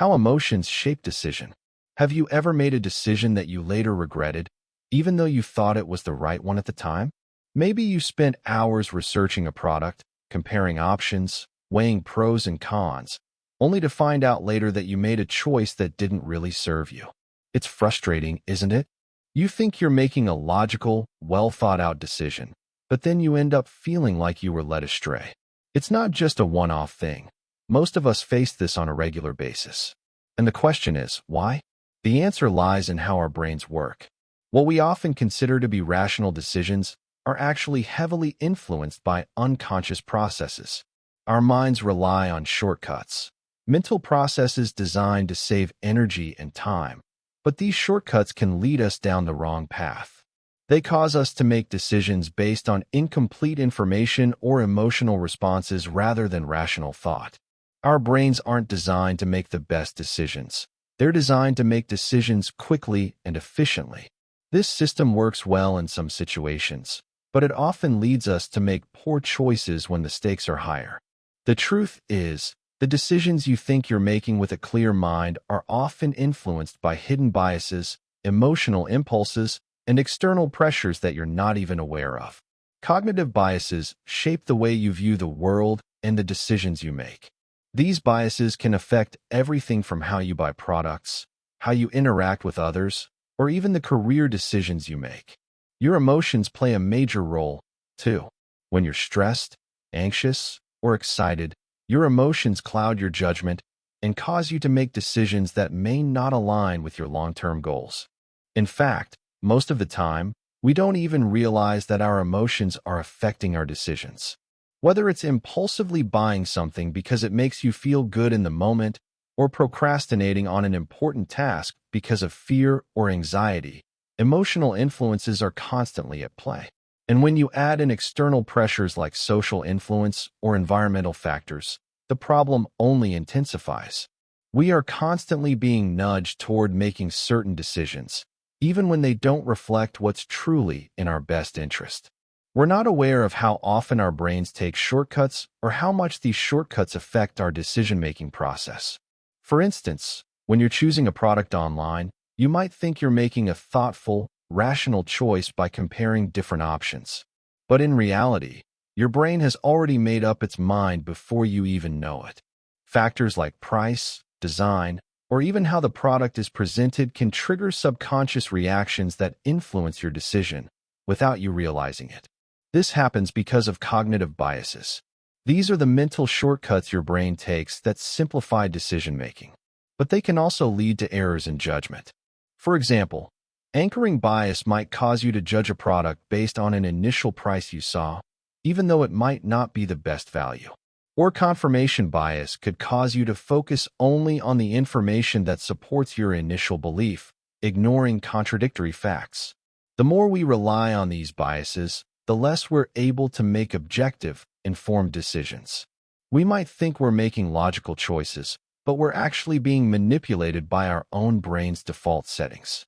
How emotions shape decision. Have you ever made a decision that you later regretted, even though you thought it was the right one at the time? Maybe you spent hours researching a product, comparing options, weighing pros and cons, only to find out later that you made a choice that didn't really serve you. It's frustrating, isn't it? You think you're making a logical, well-thought-out decision, but then you end up feeling like you were led astray. It's not just a one-off thing. Most of us face this on a regular basis. And the question is, why? The answer lies in how our brains work. What we often consider to be rational decisions are actually heavily influenced by unconscious processes. Our minds rely on shortcuts, mental processes designed to save energy and time. But these shortcuts can lead us down the wrong path. They cause us to make decisions based on incomplete information or emotional responses rather than rational thought. Our brains aren't designed to make the best decisions. They're designed to make decisions quickly and efficiently. This system works well in some situations, but it often leads us to make poor choices when the stakes are higher. The truth is, the decisions you think you're making with a clear mind are often influenced by hidden biases, emotional impulses, and external pressures that you're not even aware of. Cognitive biases shape the way you view the world and the decisions you make. These biases can affect everything from how you buy products, how you interact with others, or even the career decisions you make. Your emotions play a major role, too. When you're stressed, anxious, or excited, your emotions cloud your judgment and cause you to make decisions that may not align with your long-term goals. In fact, most of the time, we don't even realize that our emotions are affecting our decisions. Whether it's impulsively buying something because it makes you feel good in the moment, or procrastinating on an important task because of fear or anxiety, emotional influences are constantly at play. And when you add in external pressures like social influence or environmental factors, the problem only intensifies. We are constantly being nudged toward making certain decisions, even when they don't reflect what's truly in our best interest. We're not aware of how often our brains take shortcuts or how much these shortcuts affect our decision-making process. For instance, when you're choosing a product online, you might think you're making a thoughtful, rational choice by comparing different options. But in reality, your brain has already made up its mind before you even know it. Factors like price, design, or even how the product is presented can trigger subconscious reactions that influence your decision without you realizing it. This happens because of cognitive biases. These are the mental shortcuts your brain takes that simplify decision-making. But they can also lead to errors in judgment. For example, anchoring bias might cause you to judge a product based on an initial price you saw, even though it might not be the best value. Or confirmation bias could cause you to focus only on the information that supports your initial belief, ignoring contradictory facts. The more we rely on these biases, the less we're able to make objective, informed decisions. We might think we're making logical choices, but we're actually being manipulated by our own brain's default settings.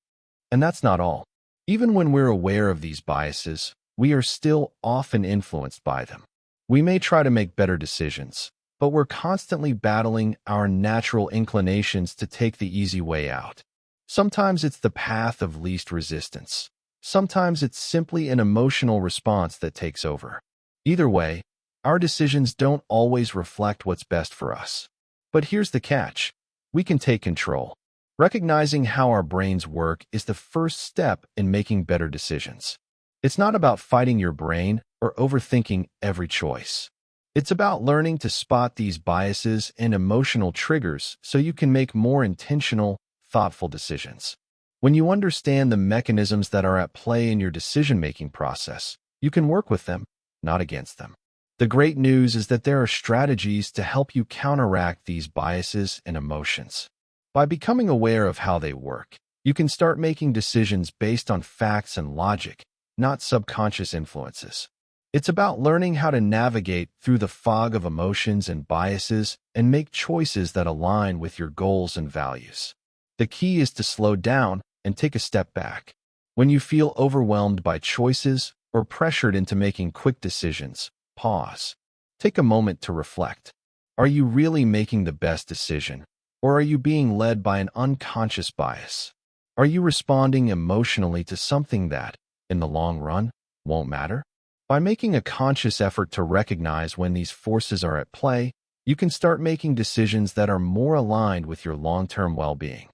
And that's not all. Even when we're aware of these biases, we are still often influenced by them. We may try to make better decisions, but we're constantly battling our natural inclinations to take the easy way out. Sometimes it's the path of least resistance. Sometimes it's simply an emotional response that takes over. Either way, our decisions don't always reflect what's best for us. But here's the catch. We can take control. Recognizing how our brains work is the first step in making better decisions. It's not about fighting your brain or overthinking every choice. It's about learning to spot these biases and emotional triggers so you can make more intentional, thoughtful decisions. When you understand the mechanisms that are at play in your decision-making process, you can work with them, not against them. The great news is that there are strategies to help you counteract these biases and emotions. By becoming aware of how they work, you can start making decisions based on facts and logic, not subconscious influences. It's about learning how to navigate through the fog of emotions and biases and make choices that align with your goals and values. The key is to slow down and take a step back. When you feel overwhelmed by choices or pressured into making quick decisions, pause. Take a moment to reflect. Are you really making the best decision, Or are you being led by an unconscious bias? Are you responding emotionally to something that, in the long run, won't matter? By making a conscious effort to recognize when these forces are at play, you can start making decisions that are more aligned with your long-term well-being.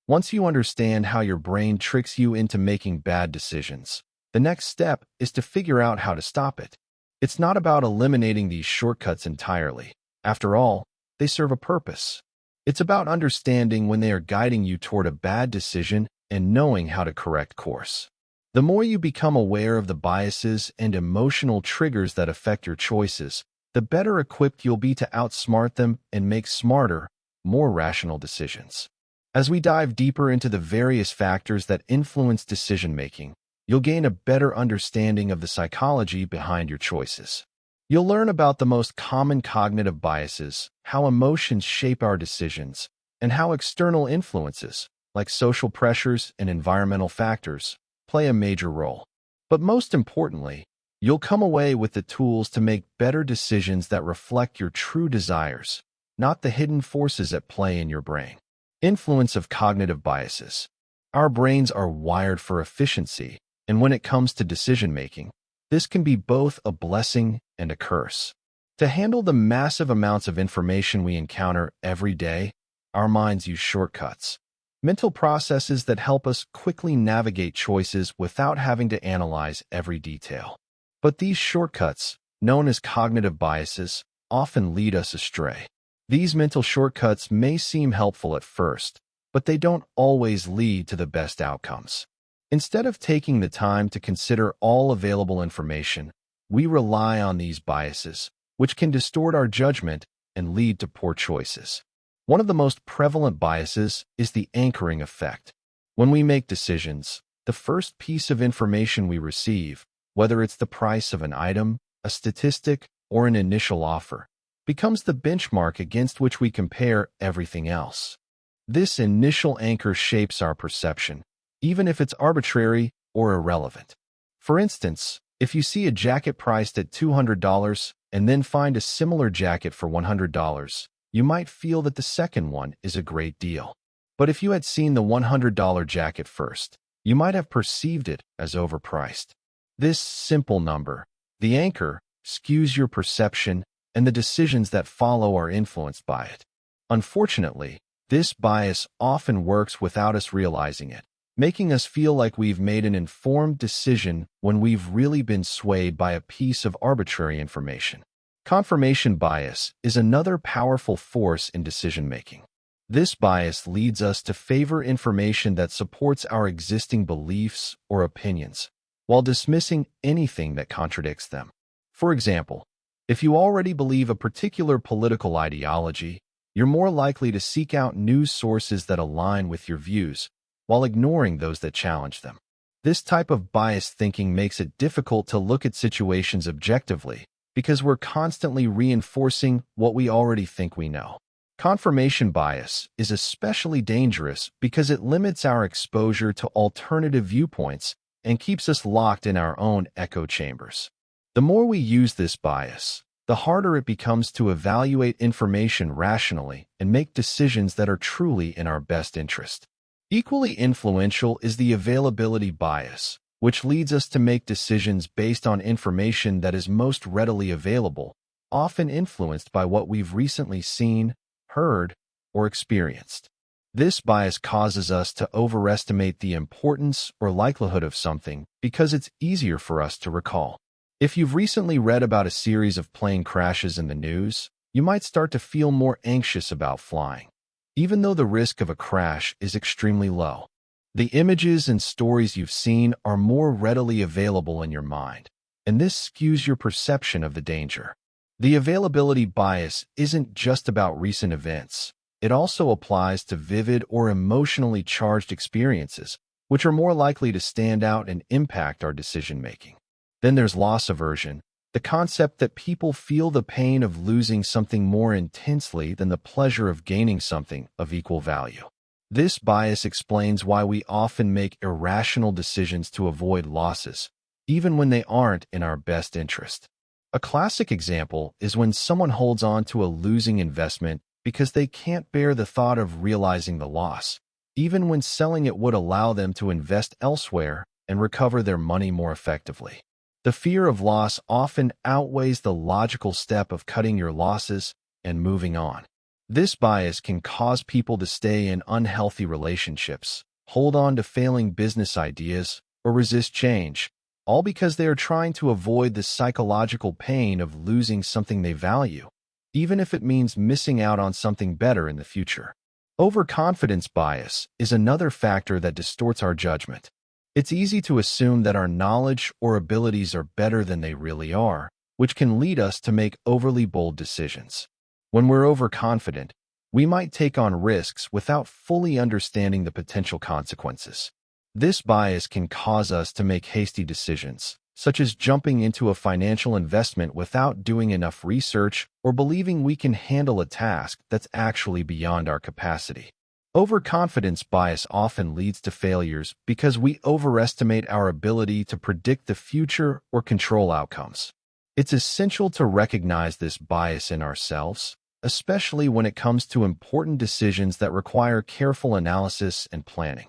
Once you understand how your brain tricks you into making bad decisions, the next step is to figure out how to stop it. It's not about eliminating these shortcuts entirely. After all, they serve a purpose. It's about understanding when they are guiding you toward a bad decision and knowing how to correct course. The more you become aware of the biases and emotional triggers that affect your choices, the better equipped you'll be to outsmart them and make smarter, more rational decisions. As we dive deeper into the various factors that influence decision-making, you'll gain a better understanding of the psychology behind your choices. You'll learn about the most common cognitive biases, how emotions shape our decisions, and how external influences, like social pressures and environmental factors, play a major role. But most importantly, you'll come away with the tools to make better decisions that reflect your true desires, not the hidden forces at play in your brain. Influence of cognitive biases. Our brains are wired for efficiency, and when it comes to decision-making, this can be both a blessing and a curse. To handle the massive amounts of information we encounter every day, our minds use shortcuts, mental processes that help us quickly navigate choices without having to analyze every detail. But these shortcuts, known as cognitive biases, often lead us astray. These mental shortcuts may seem helpful at first, but they don't always lead to the best outcomes. Instead of taking the time to consider all available information, we rely on these biases, which can distort our judgment and lead to poor choices. One of the most prevalent biases is the anchoring effect. When we make decisions, the first piece of information we receive, whether it's the price of an item, a statistic, or an initial offer, becomes the benchmark against which we compare everything else. This initial anchor shapes our perception, even if it's arbitrary or irrelevant. For instance, if you see a jacket priced at $200 and then find a similar jacket for $100, you might feel that the second one is a great deal. But if you had seen the $100 jacket first, you might have perceived it as overpriced. This simple number, the anchor, skews your perception, and the decisions that follow are influenced by it. Unfortunately, this bias often works without us realizing it, making us feel like we've made an informed decision when we've really been swayed by a piece of arbitrary information. Confirmation bias is another powerful force in decision-making. This bias leads us to favor information that supports our existing beliefs or opinions, while dismissing anything that contradicts them. For example, if you already believe a particular political ideology, you're more likely to seek out news sources that align with your views, while ignoring those that challenge them. This type of biased thinking makes it difficult to look at situations objectively, because we're constantly reinforcing what we already think we know. Confirmation bias is especially dangerous because it limits our exposure to alternative viewpoints and keeps us locked in our own echo chambers. The more we use this bias, the harder it becomes to evaluate information rationally and make decisions that are truly in our best interest. Equally influential is the availability bias, which leads us to make decisions based on information that is most readily available, often influenced by what we've recently seen, heard, or experienced. This bias causes us to overestimate the importance or likelihood of something because it's easier for us to recall. If you've recently read about a series of plane crashes in the news, you might start to feel more anxious about flying, even though the risk of a crash is extremely low. The images and stories you've seen are more readily available in your mind, and this skews your perception of the danger. The availability bias isn't just about recent events. It also applies to vivid or emotionally charged experiences, which are more likely to stand out and impact our decision-making. Then there's loss aversion, the concept that people feel the pain of losing something more intensely than the pleasure of gaining something of equal value. This bias explains why we often make irrational decisions to avoid losses, even when they aren't in our best interest. A classic example is when someone holds on to a losing investment because they can't bear the thought of realizing the loss, even when selling it would allow them to invest elsewhere and recover their money more effectively. The fear of loss often outweighs the logical step of cutting your losses and moving on. This bias can cause people to stay in unhealthy relationships, hold on to failing business ideas, or resist change, all because they are trying to avoid the psychological pain of losing something they value, even if it means missing out on something better in the future. Overconfidence bias is another factor that distorts our judgment. It's easy to assume that our knowledge or abilities are better than they really are, which can lead us to make overly bold decisions. When we're overconfident, we might take on risks without fully understanding the potential consequences. This bias can cause us to make hasty decisions, such as jumping into a financial investment without doing enough research or believing we can handle a task that's actually beyond our capacity. Overconfidence bias often leads to failures because we overestimate our ability to predict the future or control outcomes. It's essential to recognize this bias in ourselves, especially when it comes to important decisions that require careful analysis and planning.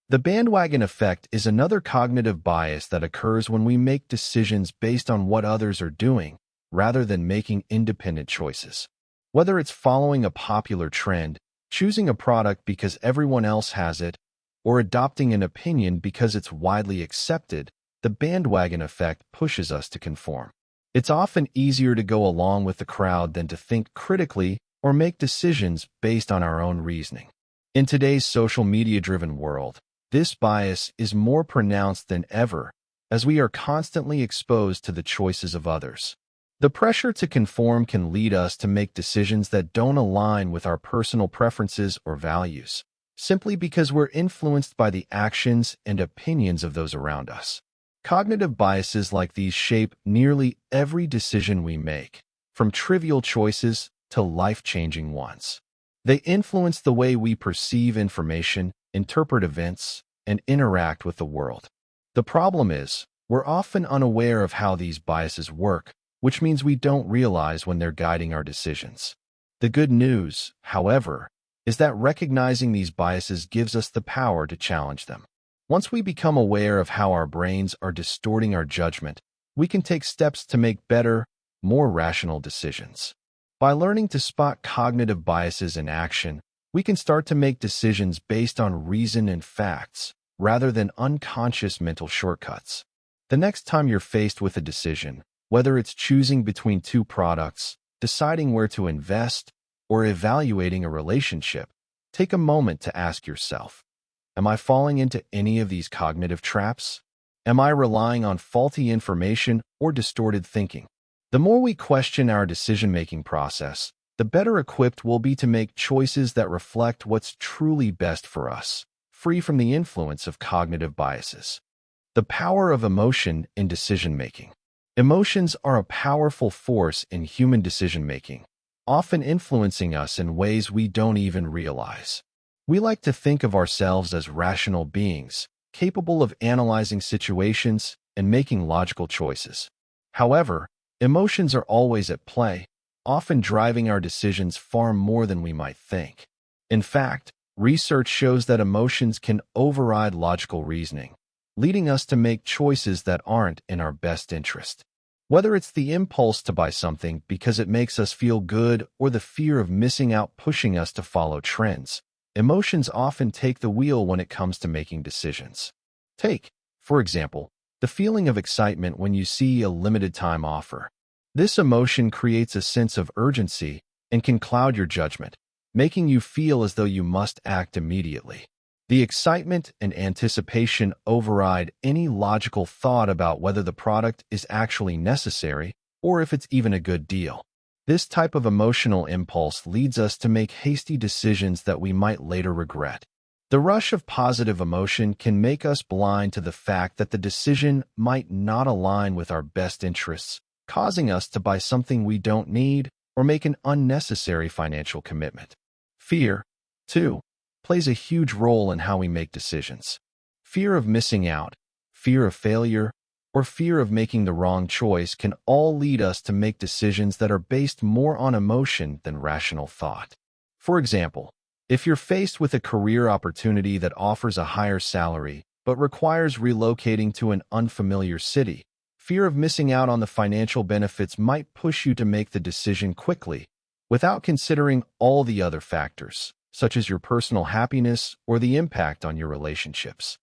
The bandwagon effect is another cognitive bias that occurs when we make decisions based on what others are doing, rather than making independent choices. Whether it's following a popular trend, choosing a product because everyone else has it, or adopting an opinion because it's widely accepted, the bandwagon effect pushes us to conform. It's often easier to go along with the crowd than to think critically or make decisions based on our own reasoning. In today's social media-driven world, this bias is more pronounced than ever, as we are constantly exposed to the choices of others. The pressure to conform can lead us to make decisions that don't align with our personal preferences or values, simply because we're influenced by the actions and opinions of those around us. Cognitive biases like these shape nearly every decision we make, from trivial choices to life-changing ones. They influence the way we perceive information, interpret events, and interact with the world. The problem is, we're often unaware of how these biases work, which means we don't realize when they're guiding our decisions. The good news, however, is that recognizing these biases gives us the power to challenge them. Once we become aware of how our brains are distorting our judgment, we can take steps to make better, more rational decisions. By learning to spot cognitive biases in action, we can start to make decisions based on reason and facts, rather than unconscious mental shortcuts. The next time you're faced with a decision, whether it's choosing between two products, deciding where to invest, or evaluating a relationship, take a moment to ask yourself, am I falling into any of these cognitive traps? Am I relying on faulty information or distorted thinking? The more we question our decision-making process, the better equipped we'll be to make choices that reflect what's truly best for us, free from the influence of cognitive biases. The power of emotion in decision-making. Emotions are a powerful force in human decision-making, often influencing us in ways we don't even realize. We like to think of ourselves as rational beings, capable of analyzing situations and making logical choices. However, emotions are always at play, often driving our decisions far more than we might think. In fact, research shows that emotions can override logical reasoning, leading us to make choices that aren't in our best interest. Whether it's the impulse to buy something because it makes us feel good or the fear of missing out pushing us to follow trends, emotions often take the wheel when it comes to making decisions. Take, for example, the feeling of excitement when you see a limited-time offer. This emotion creates a sense of urgency and can cloud your judgment, making you feel as though you must act immediately. The excitement and anticipation override any logical thought about whether the product is actually necessary or if it's even a good deal. This type of emotional impulse leads us to make hasty decisions that we might later regret. The rush of positive emotion can make us blind to the fact that the decision might not align with our best interests, causing us to buy something we don't need or make an unnecessary financial commitment. Fear, too, plays a huge role in how we make decisions. Fear of missing out, fear of failure, or fear of making the wrong choice can all lead us to make decisions that are based more on emotion than rational thought. For example, if you're faced with a career opportunity that offers a higher salary but requires relocating to an unfamiliar city, fear of missing out on the financial benefits might push you to make the decision quickly, without considering all the other factors, such as your personal happiness or the impact on your relationships.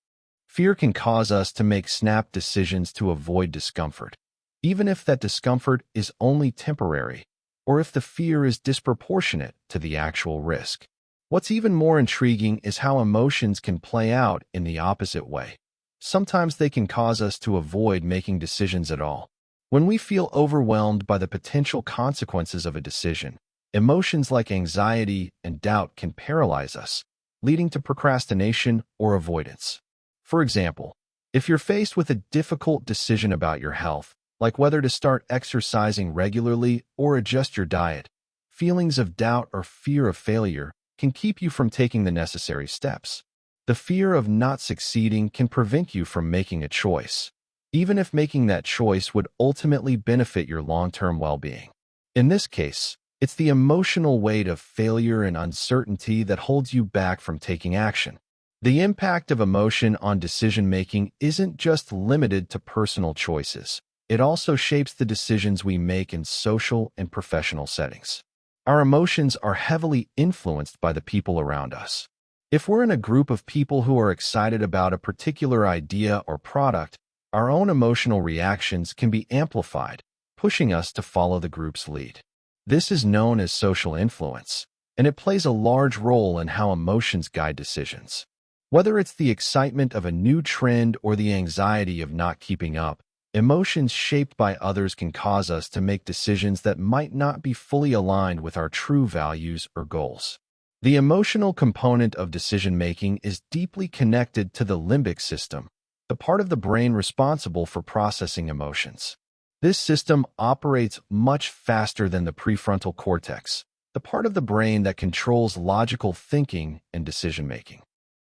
Fear can cause us to make snap decisions to avoid discomfort, even if that discomfort is only temporary, or if the fear is disproportionate to the actual risk. What's even more intriguing is how emotions can play out in the opposite way. Sometimes they can cause us to avoid making decisions at all. When we feel overwhelmed by the potential consequences of a decision, emotions like anxiety and doubt can paralyze us, leading to procrastination or avoidance. For example, if you're faced with a difficult decision about your health, like whether to start exercising regularly or adjust your diet, feelings of doubt or fear of failure can keep you from taking the necessary steps. The fear of not succeeding can prevent you from making a choice, even if making that choice would ultimately benefit your long-term well-being. In this case, it's the emotional weight of failure and uncertainty that holds you back from taking action. The impact of emotion on decision-making isn't just limited to personal choices. It also shapes the decisions we make in social and professional settings. Our emotions are heavily influenced by the people around us. If we're in a group of people who are excited about a particular idea or product, our own emotional reactions can be amplified, pushing us to follow the group's lead. This is known as social influence, and it plays a large role in how emotions guide decisions. Whether it's the excitement of a new trend or the anxiety of not keeping up, emotions shaped by others can cause us to make decisions that might not be fully aligned with our true values or goals. The emotional component of decision-making is deeply connected to the limbic system, the part of the brain responsible for processing emotions. This system operates much faster than the prefrontal cortex, the part of the brain that controls logical thinking and decision-making.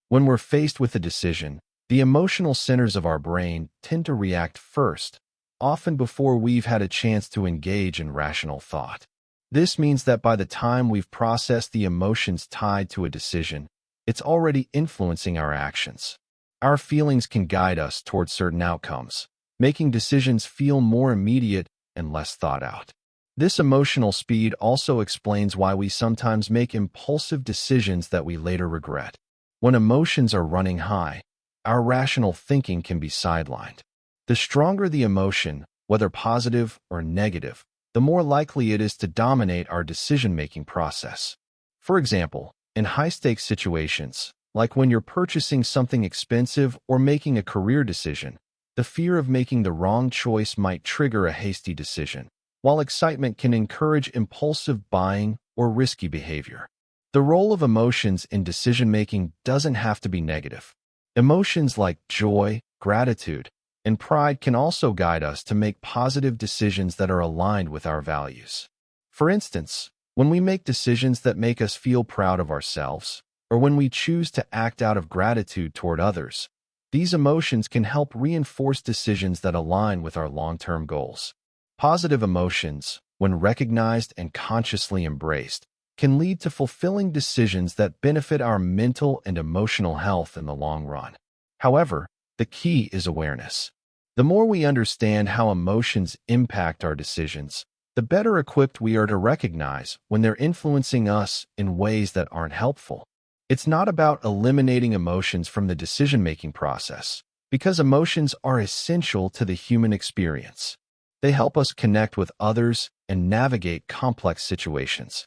When we're faced with a decision, the emotional centers of our brain tend to react first, often before we've had a chance to engage in rational thought. This means that by the time we've processed the emotions tied to a decision, it's already influencing our actions. Our feelings can guide us towards certain outcomes, making decisions feel more immediate and less thought out. This emotional speed also explains why we sometimes make impulsive decisions that we later regret. When emotions are running high, our rational thinking can be sidelined. The stronger the emotion, whether positive or negative, the more likely it is to dominate our decision-making process. For example, in high-stakes situations, like when you're purchasing something expensive or making a career decision, the fear of making the wrong choice might trigger a hasty decision, while excitement can encourage impulsive buying or risky behavior. The role of emotions in decision-making doesn't have to be negative. Emotions like joy, gratitude, and pride can also guide us to make positive decisions that are aligned with our values. For instance, when we make decisions that make us feel proud of ourselves, or when we choose to act out of gratitude toward others, these emotions can help reinforce decisions that align with our long-term goals. Positive emotions, when recognized and consciously embraced, can lead to fulfilling decisions that benefit our mental and emotional health in the long run. However, the key is awareness. The more we understand how emotions impact our decisions, the better equipped we are to recognize when they're influencing us in ways that aren't helpful. It's not about eliminating emotions from the decision-making process, because emotions are essential to the human experience. They help us connect with others and navigate complex situations.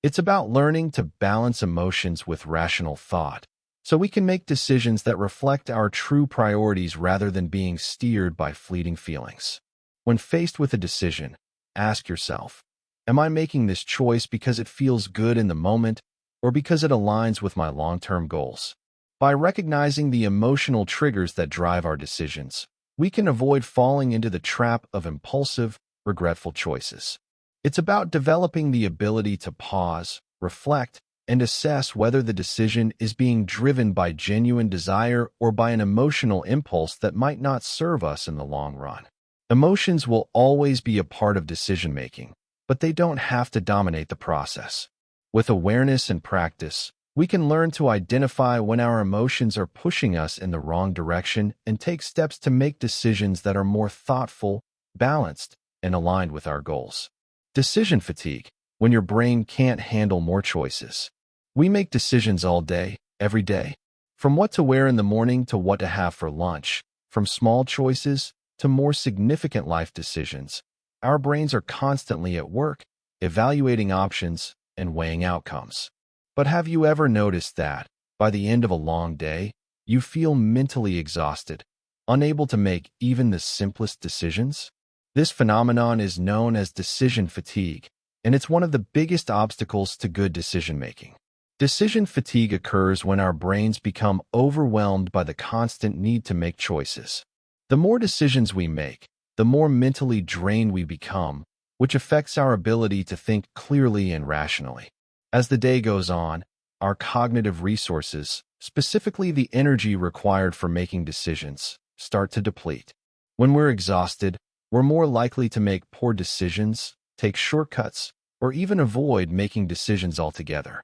It's about learning to balance emotions with rational thought, so we can make decisions that reflect our true priorities rather than being steered by fleeting feelings. When faced with a decision, ask yourself, am I making this choice because it feels good in the moment or because it aligns with my long-term goals? By recognizing the emotional triggers that drive our decisions, we can avoid falling into the trap of impulsive, regretful choices. It's about developing the ability to pause, reflect, and assess whether the decision is being driven by genuine desire or by an emotional impulse that might not serve us in the long run. Emotions will always be a part of decision-making, but they don't have to dominate the process. With awareness and practice, we can learn to identify when our emotions are pushing us in the wrong direction and take steps to make decisions that are more thoughtful, balanced, and aligned with our goals. Decision fatigue, when your brain can't handle more choices. We make decisions all day, every day. From what to wear in the morning to what to have for lunch, from small choices to more significant life decisions, our brains are constantly at work, evaluating options and weighing outcomes. But have you ever noticed that, by the end of a long day, you feel mentally exhausted, unable to make even the simplest decisions? This phenomenon is known as decision fatigue, and it's one of the biggest obstacles to good decision-making. Decision fatigue occurs when our brains become overwhelmed by the constant need to make choices. The more decisions we make, the more mentally drained we become, which affects our ability to think clearly and rationally. As the day goes on, our cognitive resources, specifically the energy required for making decisions, start to deplete. When we're exhausted, we're more likely to make poor decisions, take shortcuts, or even avoid making decisions altogether.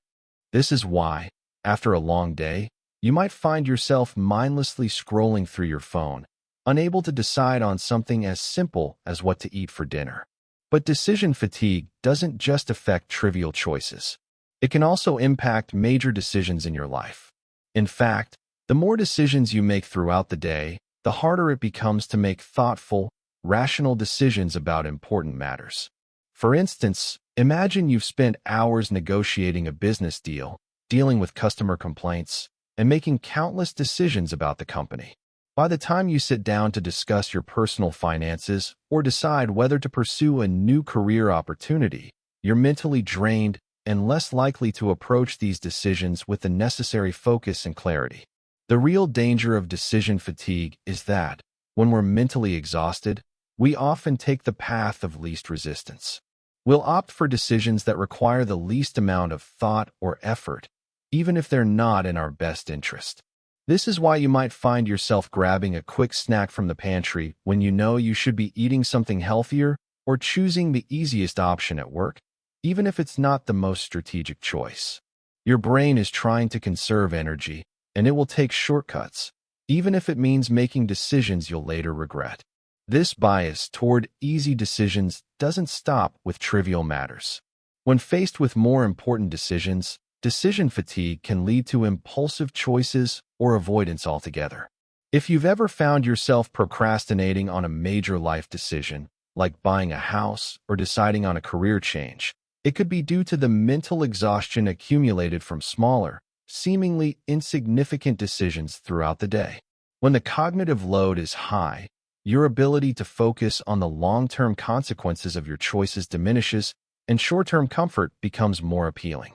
This is why, after a long day, you might find yourself mindlessly scrolling through your phone, unable to decide on something as simple as what to eat for dinner. But decision fatigue doesn't just affect trivial choices. It can also impact major decisions in your life. In fact, the more decisions you make throughout the day, the harder it becomes to make thoughtful, rational decisions about important matters. For instance, imagine you've spent hours negotiating a business deal, dealing with customer complaints, and making countless decisions about the company. By the time you sit down to discuss your personal finances or decide whether to pursue a new career opportunity, you're mentally drained and less likely to approach these decisions with the necessary focus and clarity. The real danger of decision fatigue is that, when we're mentally exhausted, we often take the path of least resistance. We'll opt for decisions that require the least amount of thought or effort, even if they're not in our best interest. This is why you might find yourself grabbing a quick snack from the pantry when you know you should be eating something healthier, or choosing the easiest option at work, even if it's not the most strategic choice. Your brain is trying to conserve energy, and it will take shortcuts, even if it means making decisions you'll later regret. This bias toward easy decisions doesn't stop with trivial matters. When faced with more important decisions, decision fatigue can lead to impulsive choices or avoidance altogether. If you've ever found yourself procrastinating on a major life decision, like buying a house or deciding on a career change, it could be due to the mental exhaustion accumulated from smaller, seemingly insignificant decisions throughout the day. When the cognitive load is high, your ability to focus on the long-term consequences of your choices diminishes, and short-term comfort becomes more appealing.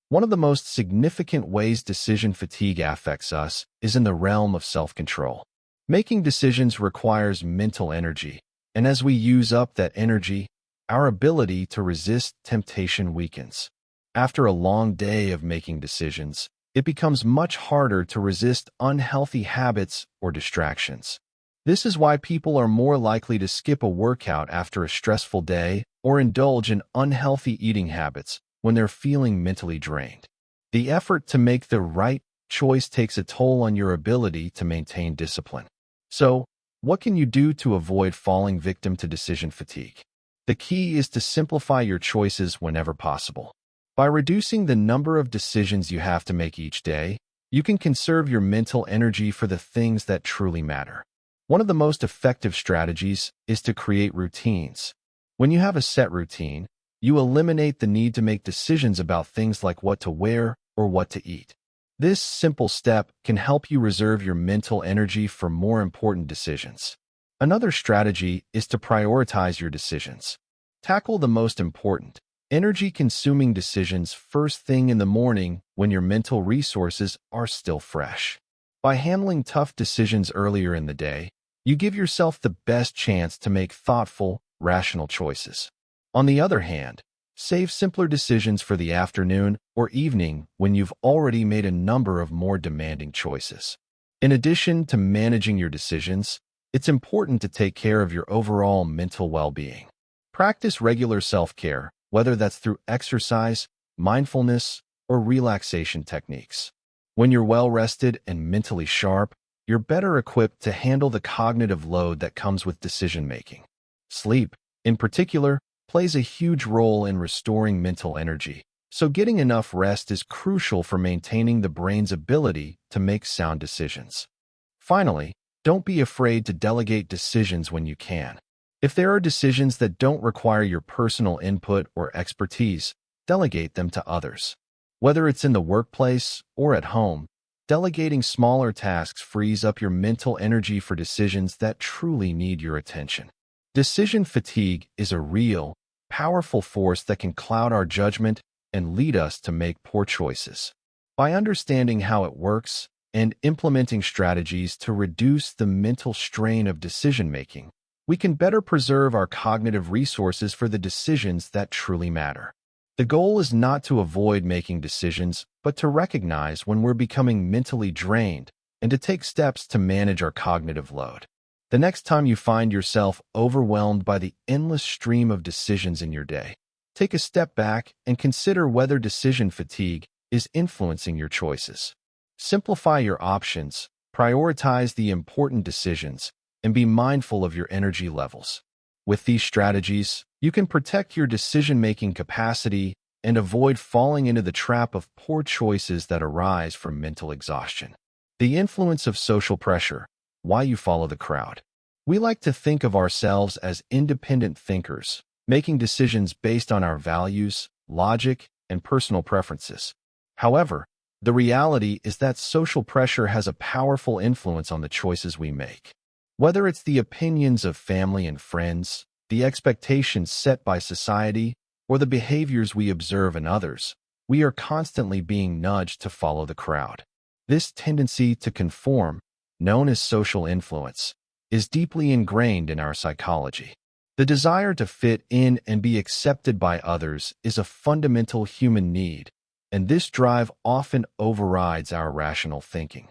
One of the most significant ways decision fatigue affects us is in the realm of self-control. Making decisions requires mental energy, and as we use up that energy, our ability to resist temptation weakens. After a long day of making decisions, it becomes much harder to resist unhealthy habits or distractions. This is why people are more likely to skip a workout after a stressful day or indulge in unhealthy eating habits when they're feeling mentally drained. The effort to make the right choice takes a toll on your ability to maintain discipline. So, what can you do to avoid falling victim to decision fatigue? The key is to simplify your choices whenever possible. By reducing the number of decisions you have to make each day, you can conserve your mental energy for the things that truly matter. One of the most effective strategies is to create routines. When you have a set routine, you eliminate the need to make decisions about things like what to wear or what to eat. This simple step can help you reserve your mental energy for more important decisions. Another strategy is to prioritize your decisions. Tackle the most important, energy-consuming decisions first thing in the morning when your mental resources are still fresh. By handling tough decisions earlier in the day, you give yourself the best chance to make thoughtful, rational choices. On the other hand, save simpler decisions for the afternoon or evening when you've already made a number of more demanding choices. In addition to managing your decisions, it's important to take care of your overall mental well-being. Practice regular self-care, whether that's through exercise, mindfulness, or relaxation techniques. When you're well-rested and mentally sharp, you're better equipped to handle the cognitive load that comes with decision-making. Sleep, in particular, plays a huge role in restoring mental energy, so getting enough rest is crucial for maintaining the brain's ability to make sound decisions. Finally, don't be afraid to delegate decisions when you can. If there are decisions that don't require your personal input or expertise, delegate them to others. Whether it's in the workplace or at home, delegating smaller tasks frees up your mental energy for decisions that truly need your attention. Decision fatigue is a real, powerful force that can cloud our judgment and lead us to make poor choices. By understanding how it works and implementing strategies to reduce the mental strain of decision-making, we can better preserve our cognitive resources for the decisions that truly matter. The goal is not to avoid making decisions, but to recognize when we're becoming mentally drained and to take steps to manage our cognitive load. The next time you find yourself overwhelmed by the endless stream of decisions in your day, take a step back and consider whether decision fatigue is influencing your choices. Simplify your options, prioritize the important decisions, and be mindful of your energy levels. With these strategies, you can protect your decision-making capacity and avoid falling into the trap of poor choices that arise from mental exhaustion. The influence of social pressure, why you follow the crowd. We like to think of ourselves as independent thinkers, making decisions based on our values, logic, and personal preferences. However, the reality is that social pressure has a powerful influence on the choices we make. Whether it's the opinions of family and friends, the expectations set by society, or the behaviors we observe in others, we are constantly being nudged to follow the crowd. This tendency to conform, known as social influence, is deeply ingrained in our psychology. The desire to fit in and be accepted by others is a fundamental human need, and this drive often overrides our rational thinking.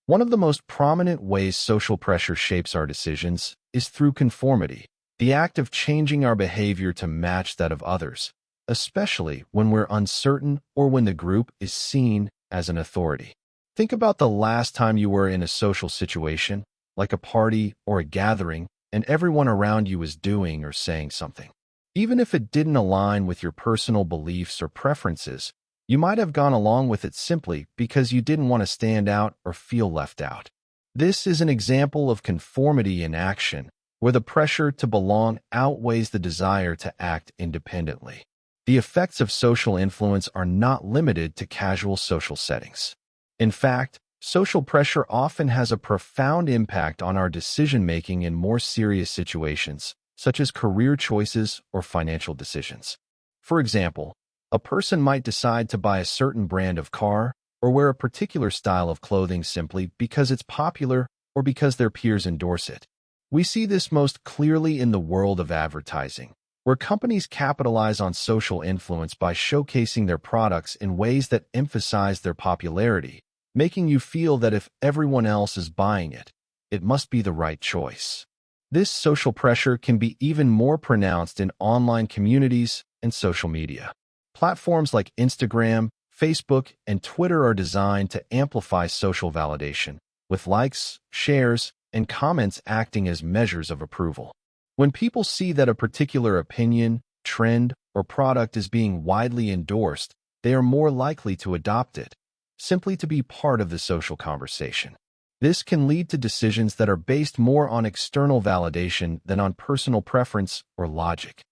One of the most prominent ways social pressure shapes our decisions is through conformity, the act of changing our behavior to match that of others, especially when we're uncertain or when the group is seen as an authority. Think about the last time you were in a social situation, like a party or a gathering, and everyone around you was doing or saying something. Even if it didn't align with your personal beliefs or preferences, you might have gone along with it simply because you didn't want to stand out or feel left out. This is an example of conformity in action, where the pressure to belong outweighs the desire to act independently. The effects of social influence are not limited to casual social settings. In fact, social pressure often has a profound impact on our decision-making in more serious situations, such as career choices or financial decisions. For example, a person might decide to buy a certain brand of car or wear a particular style of clothing simply because it's popular or because their peers endorse it. We see this most clearly in the world of advertising, where companies capitalize on social influence by showcasing their products in ways that emphasize their popularity, making you feel that if everyone else is buying it, it must be the right choice. This social pressure can be even more pronounced in online communities and social media. Platforms like Instagram, Facebook, and Twitter are designed to amplify social validation, with likes, shares, and comments acting as measures of approval. When people see that a particular opinion, trend, or product is being widely endorsed, they are more likely to adopt it, simply to be part of the social conversation. This can lead to decisions that are based more on external validation than on personal preference or logic.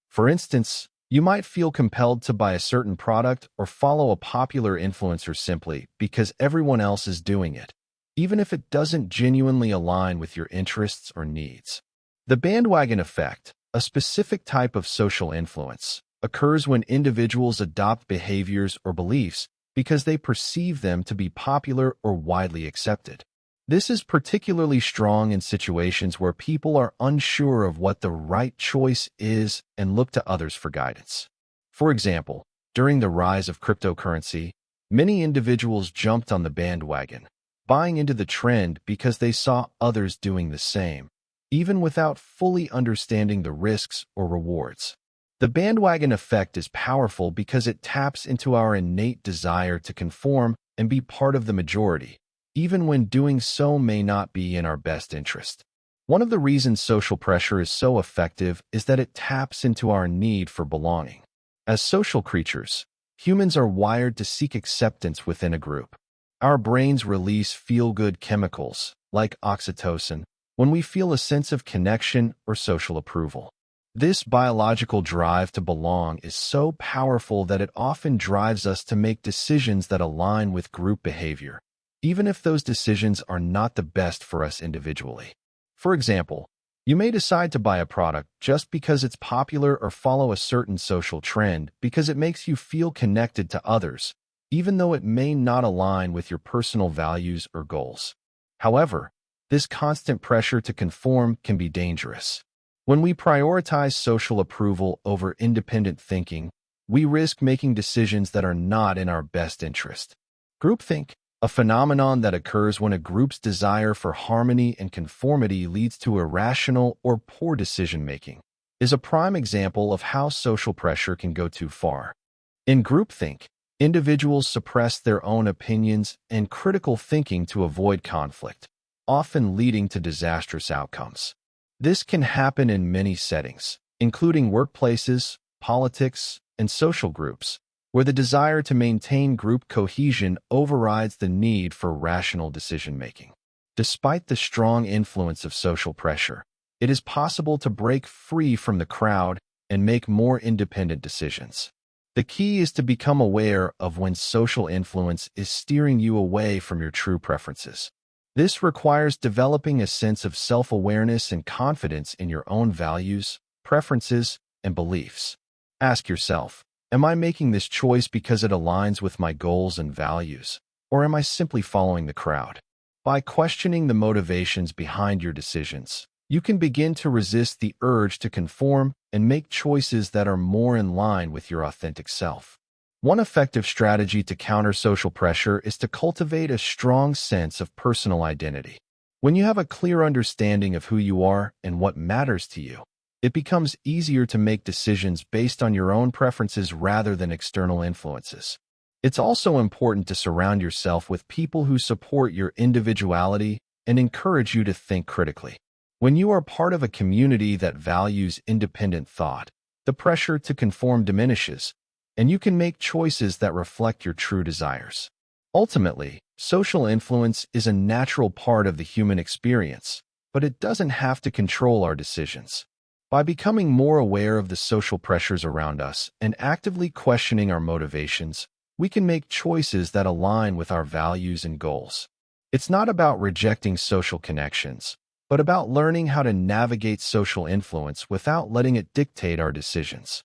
For instance, you might feel compelled to buy a certain product or follow a popular influencer simply because everyone else is doing it, even if it doesn't genuinely align with your interests or needs. The bandwagon effect, a specific type of social influence, occurs when individuals adopt behaviors or beliefs because they perceive them to be popular or widely accepted. This is particularly strong in situations where people are unsure of what the right choice is and look to others for guidance. For example, during the rise of cryptocurrency, many individuals jumped on the bandwagon, buying into the trend because they saw others doing the same, even without fully understanding the risks or rewards. The bandwagon effect is powerful because it taps into our innate desire to conform and be part of the majority, even when doing so may not be in our best interest. One of the reasons social pressure is so effective is that it taps into our need for belonging. As social creatures, humans are wired to seek acceptance within a group. Our brains release feel-good chemicals, like oxytocin, when we feel a sense of connection or social approval. This biological drive to belong is so powerful that it often drives us to make decisions that align with group behavior, even if those decisions are not the best for us individually. For example, you may decide to buy a product just because it's popular or follow a certain social trend because it makes you feel connected to others, even though it may not align with your personal values or goals. However, this constant pressure to conform can be dangerous. When we prioritize social approval over independent thinking, we risk making decisions that are not in our best interest. Groupthink, a phenomenon that occurs when a group's desire for harmony and conformity leads to irrational or poor decision-making, is a prime example of how social pressure can go too far. In groupthink, individuals suppress their own opinions and critical thinking to avoid conflict, often leading to disastrous outcomes. This can happen in many settings, including workplaces, politics, and social groups, where the desire to maintain group cohesion overrides the need for rational decision-making. Despite the strong influence of social pressure, it is possible to break free from the crowd and make more independent decisions. The key is to become aware of when social influence is steering you away from your true preferences. This requires developing a sense of self-awareness and confidence in your own values, preferences, and beliefs. Ask yourself, am I making this choice because it aligns with my goals and values, or am I simply following the crowd? By questioning the motivations behind your decisions, you can begin to resist the urge to conform and make choices that are more in line with your authentic self. One effective strategy to counter social pressure is to cultivate a strong sense of personal identity. When you have a clear understanding of who you are and what matters to you, it becomes easier to make decisions based on your own preferences rather than external influences. It's also important to surround yourself with people who support your individuality and encourage you to think critically. When you are part of a community that values independent thought, the pressure to conform diminishes, and you can make choices that reflect your true desires. Ultimately, social influence is a natural part of the human experience, but it doesn't have to control our decisions. By becoming more aware of the social pressures around us and actively questioning our motivations, we can make choices that align with our values and goals. It's not about rejecting social connections, but about learning how to navigate social influence without letting it dictate our decisions.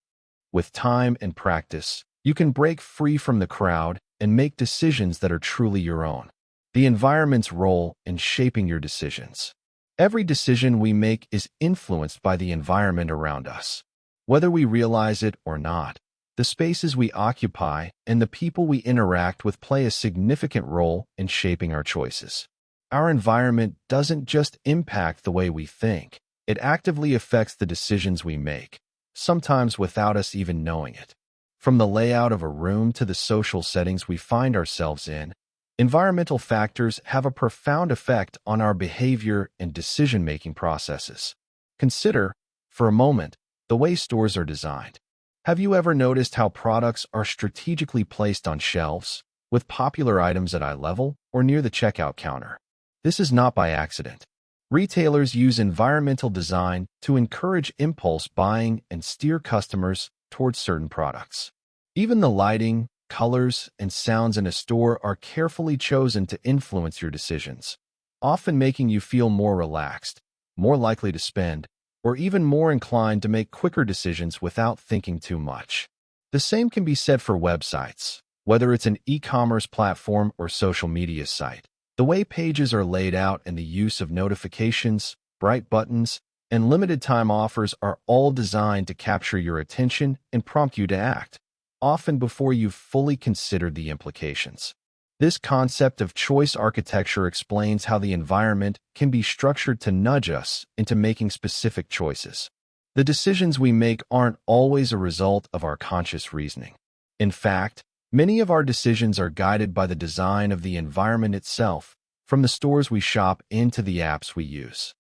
With time and practice, you can break free from the crowd and make decisions that are truly your own. The environment's role in shaping your decisions. Every decision we make is influenced by the environment around us. Whether we realize it or not, the spaces we occupy and the people we interact with play a significant role in shaping our choices. Our environment doesn't just impact the way we think, it actively affects the decisions we make, sometimes without us even knowing it. From the layout of a room to the social settings we find ourselves in, environmental factors have a profound effect on our behavior and decision-making processes. Consider, for a moment, the way stores are designed. Have you ever noticed how products are strategically placed on shelves, with popular items at eye level or near the checkout counter? This is not by accident. Retailers use environmental design to encourage impulse buying and steer customers towards certain products. Even the lighting, colors, and sounds in a store are carefully chosen to influence your decisions, often making you feel more relaxed, more likely to spend, or even more inclined to make quicker decisions without thinking too much. The same can be said for websites, whether it's an e-commerce platform or social media site. The way pages are laid out and the use of notifications, bright buttons, and limited-time offers are all designed to capture your attention and prompt you to act, often before you've fully considered the implications. This concept of choice architecture explains how the environment can be structured to nudge us into making specific choices. The decisions we make aren't always a result of our conscious reasoning. In fact, many of our decisions are guided by the design of the environment itself, from the stores we shop into the apps we use.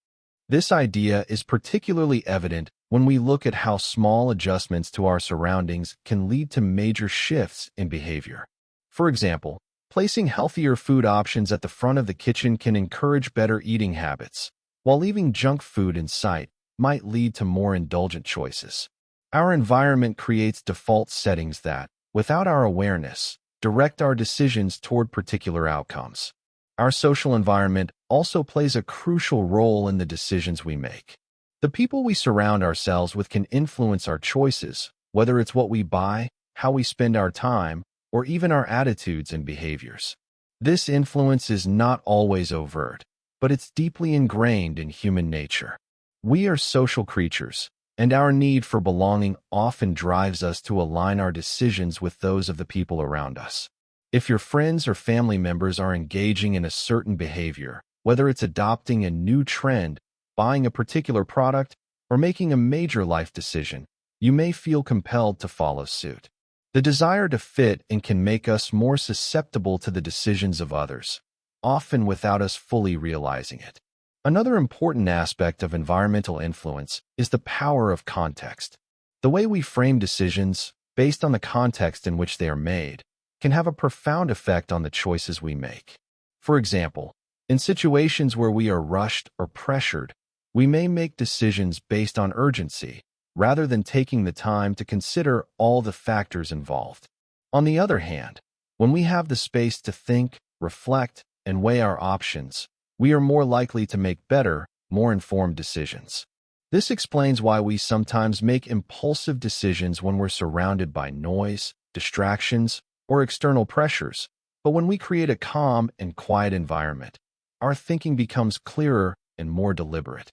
This idea is particularly evident when we look at how small adjustments to our surroundings can lead to major shifts in behavior. For example, placing healthier food options at the front of the kitchen can encourage better eating habits, while leaving junk food in sight might lead to more indulgent choices. Our environment creates default settings that, without our awareness, direct our decisions toward particular outcomes. Our social environment also plays a crucial role in the decisions we make. The people we surround ourselves with can influence our choices, whether it's what we buy, how we spend our time, or even our attitudes and behaviors. This influence is not always overt, but it's deeply ingrained in human nature. We are social creatures, and our need for belonging often drives us to align our decisions with those of the people around us. If your friends or family members are engaging in a certain behavior, whether it's adopting a new trend, buying a particular product, or making a major life decision, you may feel compelled to follow suit. The desire to fit in can make us more susceptible to the decisions of others, often without us fully realizing it. Another important aspect of environmental influence is the power of context. The way we frame decisions, based on the context in which they are made, can have a profound effect on the choices we make. For example, in situations where we are rushed or pressured, we may make decisions based on urgency, rather than taking the time to consider all the factors involved. On the other hand, when we have the space to think, reflect, and weigh our options, we are more likely to make better, more informed decisions. This explains why we sometimes make impulsive decisions when we're surrounded by noise, distractions, or external pressures, but when we create a calm and quiet environment, our thinking becomes clearer and more deliberate.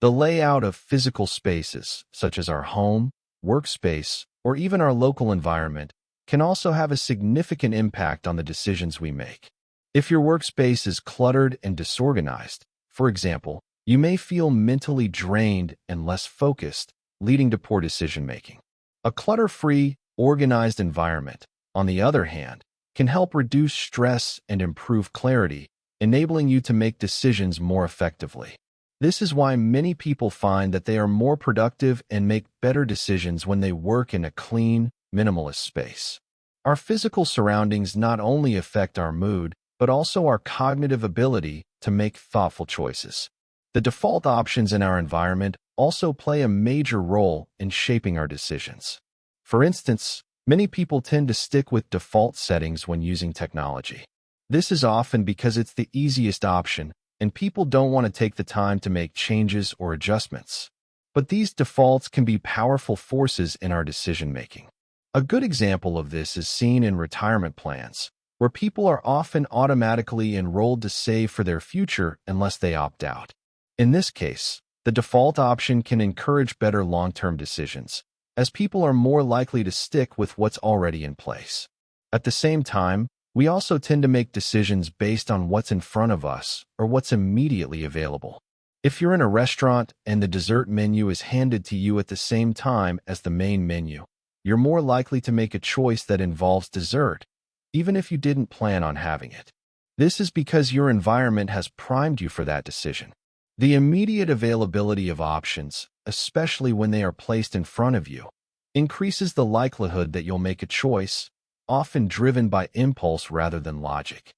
The layout of physical spaces, such as our home, workspace, or even our local environment, can also have a significant impact on the decisions we make. If your workspace is cluttered and disorganized, for example, you may feel mentally drained and less focused, leading to poor decision-making. A clutter-free, organized environment, on the other hand, can help reduce stress and improve clarity, enabling you to make decisions more effectively. This is why many people find that they are more productive and make better decisions when they work in a clean, minimalist space. Our physical surroundings not only affect our mood, but also our cognitive ability to make thoughtful choices. The default options in our environment also play a major role in shaping our decisions. For instance, many people tend to stick with default settings when using technology. This is often because it's the easiest option, and people don't want to take the time to make changes or adjustments. But these defaults can be powerful forces in our decision-making. A good example of this is seen in retirement plans, where people are often automatically enrolled to save for their future unless they opt out. In this case, the default option can encourage better long-term decisions, as people are more likely to stick with what's already in place. At the same time, we also tend to make decisions based on what's in front of us or what's immediately available. If you're in a restaurant and the dessert menu is handed to you at the same time as the main menu, you're more likely to make a choice that involves dessert, even if you didn't plan on having it. This is because your environment has primed you for that decision. The immediate availability of options, especially when they are placed in front of you, increases the likelihood that you'll make a choice, often driven by impulse rather than logic.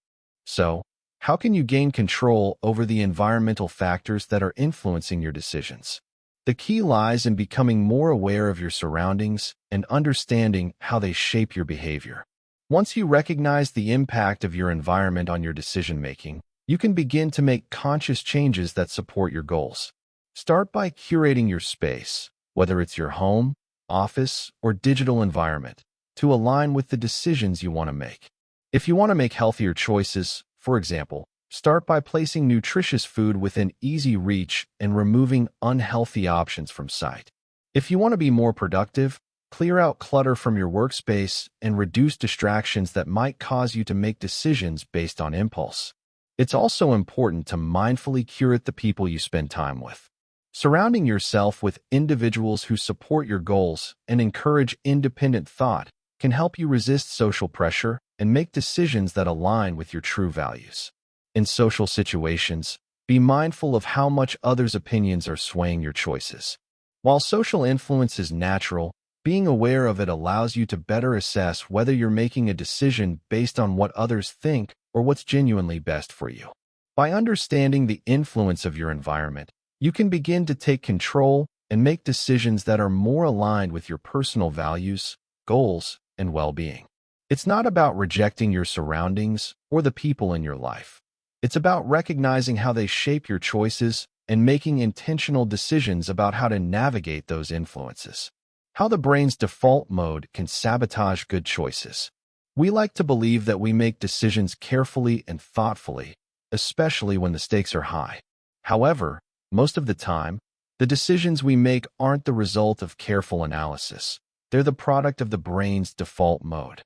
So, how can you gain control over the environmental factors that are influencing your decisions? The key lies in becoming more aware of your surroundings and understanding how they shape your behavior. Once you recognize the impact of your environment on your decision-making, you can begin to make conscious changes that support your goals. Start by curating your space, whether it's your home, office, or digital environment, to align with the decisions you want to make. If you want to make healthier choices, for example, start by placing nutritious food within easy reach and removing unhealthy options from sight. If you want to be more productive, clear out clutter from your workspace and reduce distractions that might cause you to make decisions based on impulse. It's also important to mindfully curate the people you spend time with. Surrounding yourself with individuals who support your goals and encourage independent thought can help you resist social pressure and make decisions that align with your true values. In social situations, be mindful of how much others' opinions are swaying your choices. While social influence is natural, being aware of it allows you to better assess whether you're making a decision based on what others think or what's genuinely best for you. By understanding the influence of your environment, you can begin to take control and make decisions that are more aligned with your personal values, goals, and well-being. It's not about rejecting your surroundings or the people in your life. It's about recognizing how they shape your choices and making intentional decisions about how to navigate those influences. How the brain's default mode can sabotage good choices. We like to believe that we make decisions carefully and thoughtfully, especially when the stakes are high. However, most of the time, the decisions we make aren't the result of careful analysis. They're the product of the brain's default mode.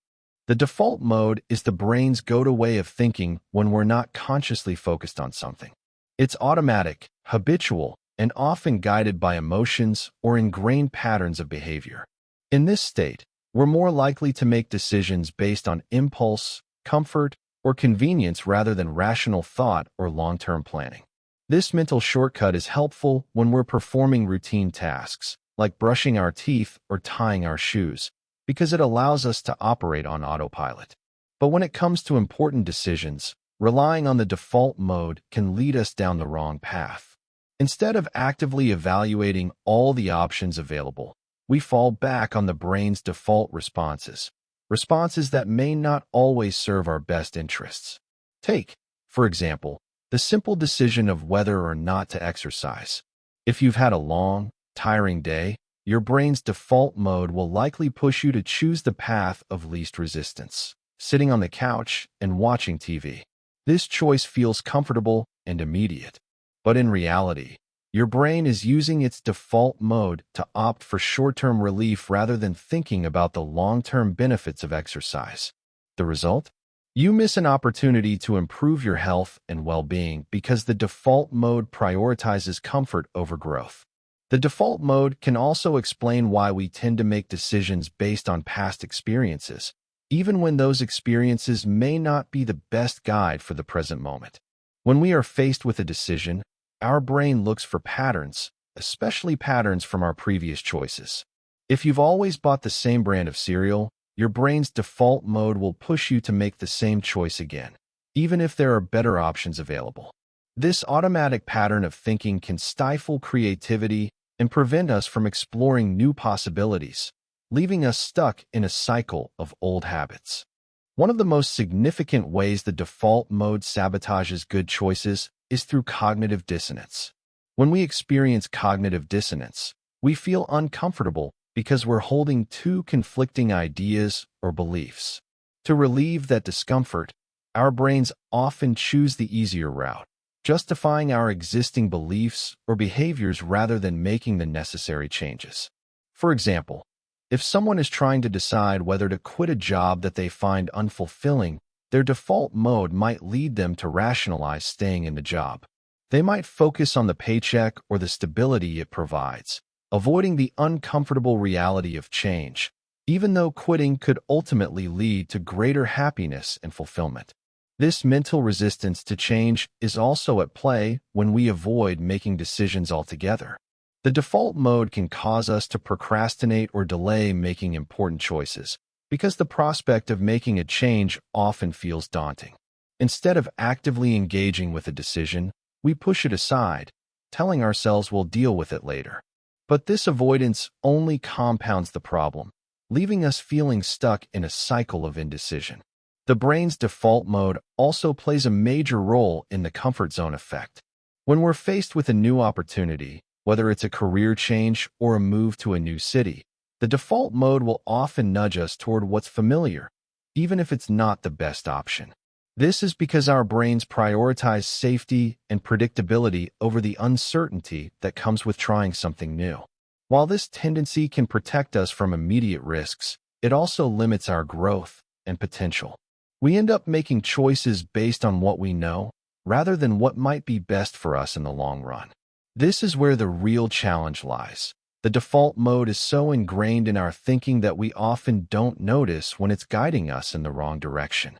The default mode is the brain's go-to way of thinking when we're not consciously focused on something. It's automatic, habitual, and often guided by emotions or ingrained patterns of behavior. In this state, we're more likely to make decisions based on impulse, comfort, or convenience rather than rational thought or long-term planning. This mental shortcut is helpful when we're performing routine tasks, like brushing our teeth or tying our shoes, because it allows us to operate on autopilot. But when it comes to important decisions, relying on the default mode can lead us down the wrong path. Instead of actively evaluating all the options available, we fall back on the brain's default responses that may not always serve our best interests. Take, for example, the simple decision of whether or not to exercise. If you've had a long, tiring day, your brain's default mode will likely push you to choose the path of least resistance, sitting on the couch and watching TV. This choice feels comfortable and immediate. But in reality, your brain is using its default mode to opt for short-term relief rather than thinking about the long-term benefits of exercise. The result? You miss an opportunity to improve your health and well-being because the default mode prioritizes comfort over growth. The default mode can also explain why we tend to make decisions based on past experiences, even when those experiences may not be the best guide for the present moment. When we are faced with a decision, our brain looks for patterns, especially patterns from our previous choices. If you've always bought the same brand of cereal, your brain's default mode will push you to make the same choice again, even if there are better options available. This automatic pattern of thinking can stifle creativity and prevent us from exploring new possibilities, leaving us stuck in a cycle of old habits. One of the most significant ways the default mode sabotages good choices is through cognitive dissonance. When we experience cognitive dissonance, we feel uncomfortable because we're holding two conflicting ideas or beliefs. To relieve that discomfort, our brains often choose the easier route, justifying our existing beliefs or behaviors rather than making the necessary changes. For example, if someone is trying to decide whether to quit a job that they find unfulfilling, their default mode might lead them to rationalize staying in the job. They might focus on the paycheck or the stability it provides, avoiding the uncomfortable reality of change, even though quitting could ultimately lead to greater happiness and fulfillment. This mental resistance to change is also at play when we avoid making decisions altogether. The default mode can cause us to procrastinate or delay making important choices, because the prospect of making a change often feels daunting. Instead of actively engaging with a decision, we push it aside, telling ourselves we'll deal with it later. But this avoidance only compounds the problem, leaving us feeling stuck in a cycle of indecision. The brain's default mode also plays a major role in the comfort zone effect. When we're faced with a new opportunity, whether it's a career change or a move to a new city, the default mode will often nudge us toward what's familiar, even if it's not the best option. This is because our brains prioritize safety and predictability over the uncertainty that comes with trying something new. While this tendency can protect us from immediate risks, it also limits our growth and potential. We end up making choices based on what we know, rather than what might be best for us in the long run. This is where the real challenge lies. The default mode is so ingrained in our thinking that we often don't notice when it's guiding us in the wrong direction.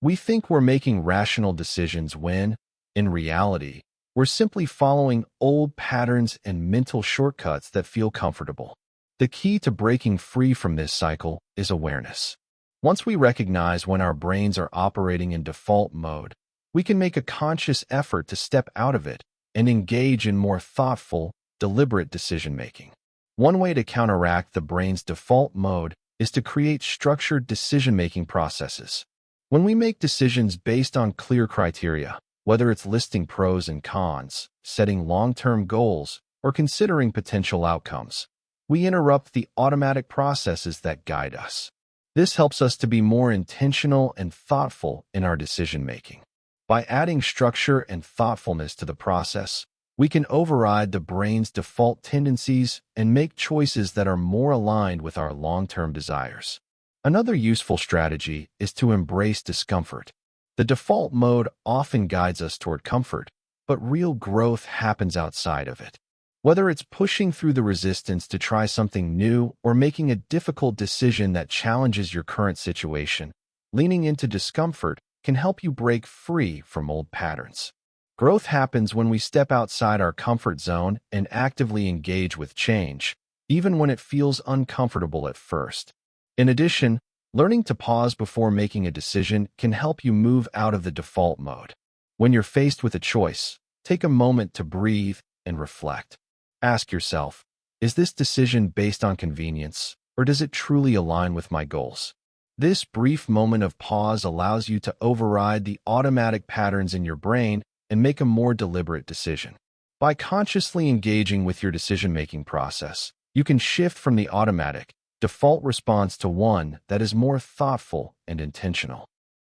We think we're making rational decisions when, in reality, we're simply following old patterns and mental shortcuts that feel comfortable. The key to breaking free from this cycle is awareness. Once we recognize when our brains are operating in default mode, we can make a conscious effort to step out of it and engage in more thoughtful, deliberate decision-making. One way to counteract the brain's default mode is to create structured decision-making processes. When we make decisions based on clear criteria, whether it's listing pros and cons, setting long-term goals, or considering potential outcomes, we interrupt the automatic processes that guide us. This helps us to be more intentional and thoughtful in our decision-making. By adding structure and thoughtfulness to the process, we can override the brain's default tendencies and make choices that are more aligned with our long-term desires. Another useful strategy is to embrace discomfort. The default mode often guides us toward comfort, but real growth happens outside of it. Whether it's pushing through the resistance to try something new or making a difficult decision that challenges your current situation, leaning into discomfort can help you break free from old patterns. Growth happens when we step outside our comfort zone and actively engage with change, even when it feels uncomfortable at first. In addition, learning to pause before making a decision can help you move out of the default mode. When you're faced with a choice, take a moment to breathe and reflect. Ask yourself, is this decision based on convenience, or does it truly align with my goals? This brief moment of pause allows you to override the automatic patterns in your brain and make a more deliberate decision. By consciously engaging with your decision-making process, you can shift from the automatic, default response to one that is more thoughtful and intentional.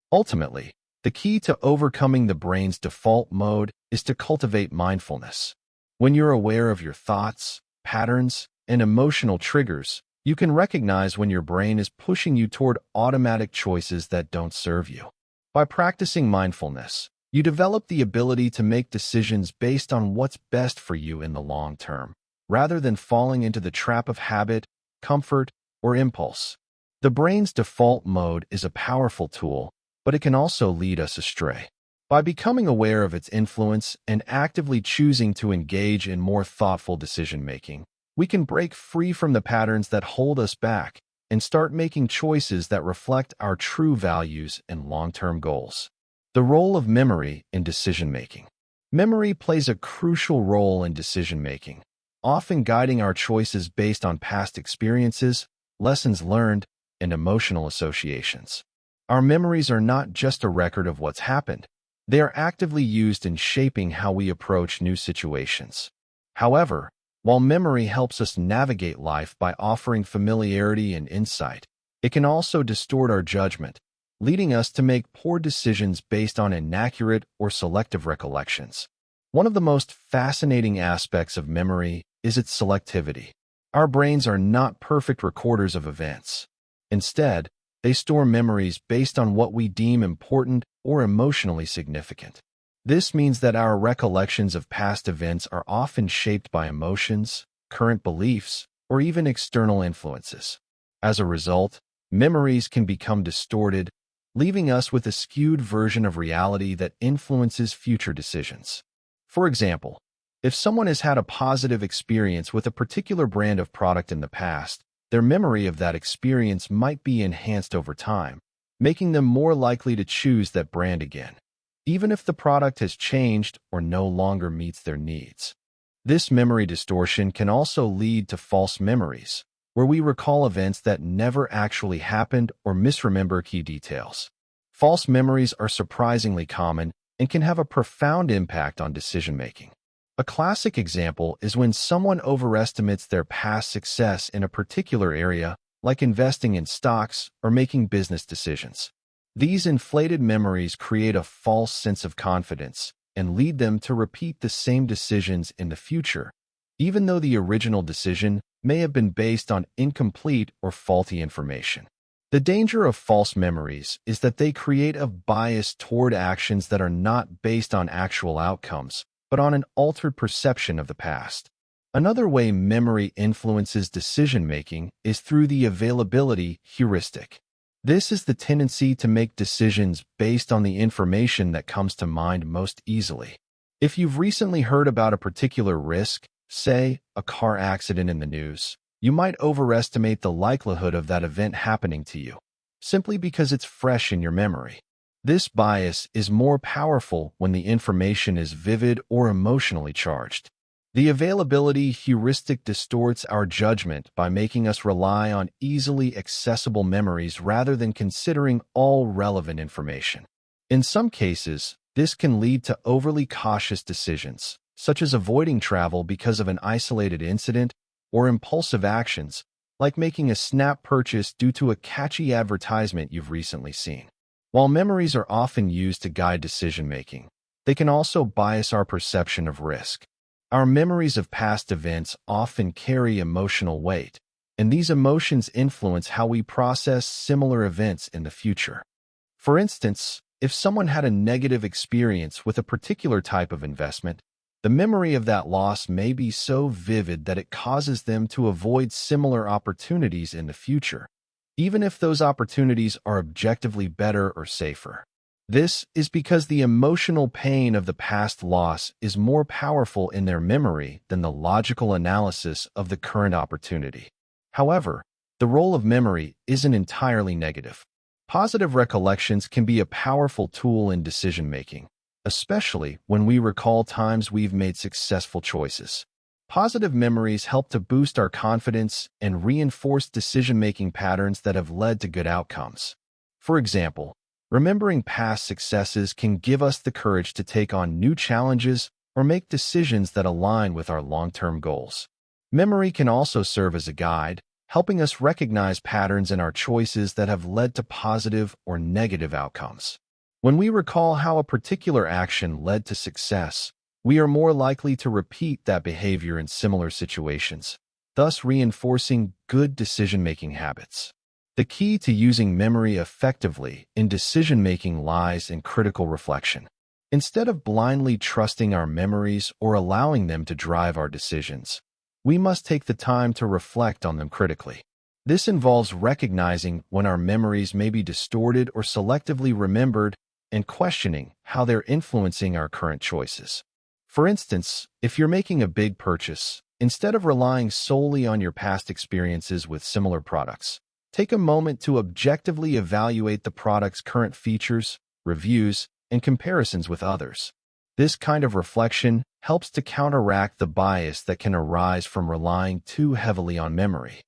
Ultimately, the key to overcoming the brain's default mode is to cultivate mindfulness. When you're aware of your thoughts, patterns, and emotional triggers, you can recognize when your brain is pushing you toward automatic choices that don't serve you. By practicing mindfulness, you develop the ability to make decisions based on what's best for you in the long term, rather than falling into the trap of habit, comfort, or impulse. The brain's default mode is a powerful tool, but it can also lead us astray. By becoming aware of its influence and actively choosing to engage in more thoughtful decision-making, we can break free from the patterns that hold us back and start making choices that reflect our true values and long-term goals. The role of memory in decision-making. Memory plays a crucial role in decision-making, often guiding our choices based on past experiences, lessons learned, and emotional associations. Our memories are not just a record of what's happened. They are actively used in shaping how we approach new situations. However, while memory helps us navigate life by offering familiarity and insight, it can also distort our judgment, leading us to make poor decisions based on inaccurate or selective recollections. One of the most fascinating aspects of memory is its selectivity. Our brains are not perfect recorders of events. Instead, they store memories based on what we deem important or emotionally significant. This means that our recollections of past events are often shaped by emotions, current beliefs, or even external influences. As a result, memories can become distorted, leaving us with a skewed version of reality that influences future decisions. For example, if someone has had a positive experience with a particular brand of product in the past, their memory of that experience might be enhanced over time, making them more likely to choose that brand again, even if the product has changed or no longer meets their needs. This memory distortion can also lead to false memories, where we recall events that never actually happened or misremember key details. False memories are surprisingly common and can have a profound impact on decision-making. A classic example is when someone overestimates their past success in a particular area, like investing in stocks or making business decisions. These inflated memories create a false sense of confidence and lead them to repeat the same decisions in the future, even though the original decision may have been based on incomplete or faulty information. The danger of false memories is that they create a bias toward actions that are not based on actual outcomes, but on an altered perception of the past. Another way memory influences decision-making is through the availability heuristic. This is the tendency to make decisions based on the information that comes to mind most easily. If you've recently heard about a particular risk, say, a car accident in the news, you might overestimate the likelihood of that event happening to you, simply because it's fresh in your memory. This bias is more powerful when the information is vivid or emotionally charged. The availability heuristic distorts our judgment by making us rely on easily accessible memories rather than considering all relevant information. In some cases, this can lead to overly cautious decisions, such as avoiding travel because of an isolated incident, or impulsive actions, like making a snap purchase due to a catchy advertisement you've recently seen. While memories are often used to guide decision-making, they can also bias our perception of risk. Our memories of past events often carry emotional weight, and these emotions influence how we process similar events in the future. For instance, if someone had a negative experience with a particular type of investment, the memory of that loss may be so vivid that it causes them to avoid similar opportunities in the future, even if those opportunities are objectively better or safer. This is because the emotional pain of the past loss is more powerful in their memory than the logical analysis of the current opportunity. However, the role of memory isn't entirely negative. Positive recollections can be a powerful tool in decision-making, especially when we recall times we've made successful choices. Positive memories help to boost our confidence and reinforce decision-making patterns that have led to good outcomes. For example, remembering past successes can give us the courage to take on new challenges or make decisions that align with our long-term goals. Memory can also serve as a guide, helping us recognize patterns in our choices that have led to positive or negative outcomes. When we recall how a particular action led to success, we are more likely to repeat that behavior in similar situations, thus reinforcing good decision-making habits. The key to using memory effectively in decision-making lies in critical reflection. Instead of blindly trusting our memories or allowing them to drive our decisions, we must take the time to reflect on them critically. This involves recognizing when our memories may be distorted or selectively remembered and questioning how they're influencing our current choices. For instance, if you're making a big purchase, instead of relying solely on your past experiences with similar products, take a moment to objectively evaluate the product's current features, reviews, and comparisons with others. This kind of reflection helps to counteract the bias that can arise from relying too heavily on memory.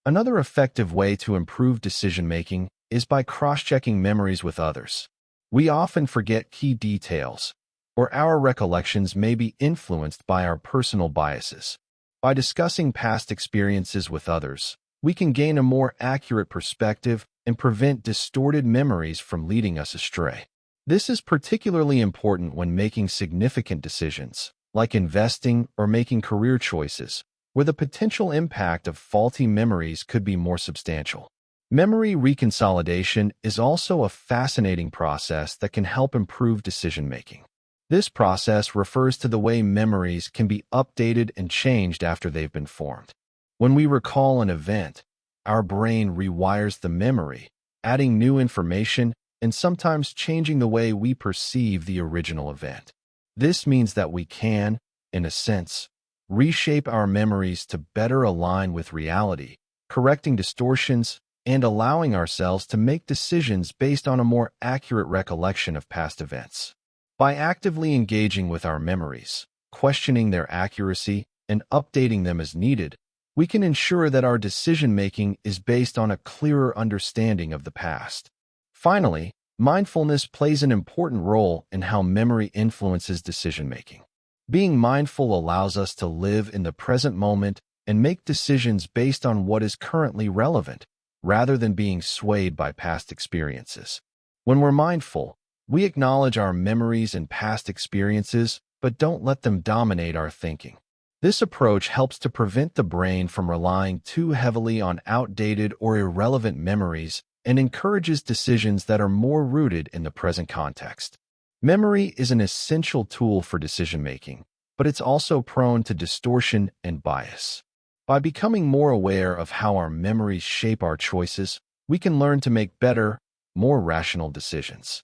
Another effective way to improve decision-making is by cross-checking memories with others. We often forget key details, or our recollections may be influenced by our personal biases. By discussing past experiences with others, we can gain a more accurate perspective and prevent distorted memories from leading us astray. This is particularly important when making significant decisions, like investing or making career choices, where the potential impact of faulty memories could be more substantial. Memory reconsolidation is also a fascinating process that can help improve decision-making. This process refers to the way memories can be updated and changed after they've been formed. When we recall an event, our brain rewires the memory, adding new information and sometimes changing the way we perceive the original event. This means that we can, in a sense, reshape our memories to better align with reality, correcting distortions and allowing ourselves to make decisions based on a more accurate recollection of past events. By actively engaging with our memories, questioning their accuracy, and updating them as needed, we can ensure that our decision-making is based on a clearer understanding of the past. Finally, mindfulness plays an important role in how memory influences decision-making. Being mindful allows us to live in the present moment and make decisions based on what is currently relevant, rather than being swayed by past experiences. When we're mindful, we acknowledge our memories and past experiences, but don't let them dominate our thinking. This approach helps to prevent the brain from relying too heavily on outdated or irrelevant memories and encourages decisions that are more rooted in the present context. Memory is an essential tool for decision-making, but it's also prone to distortion and bias. By becoming more aware of how our memories shape our choices, we can learn to make better, more rational decisions.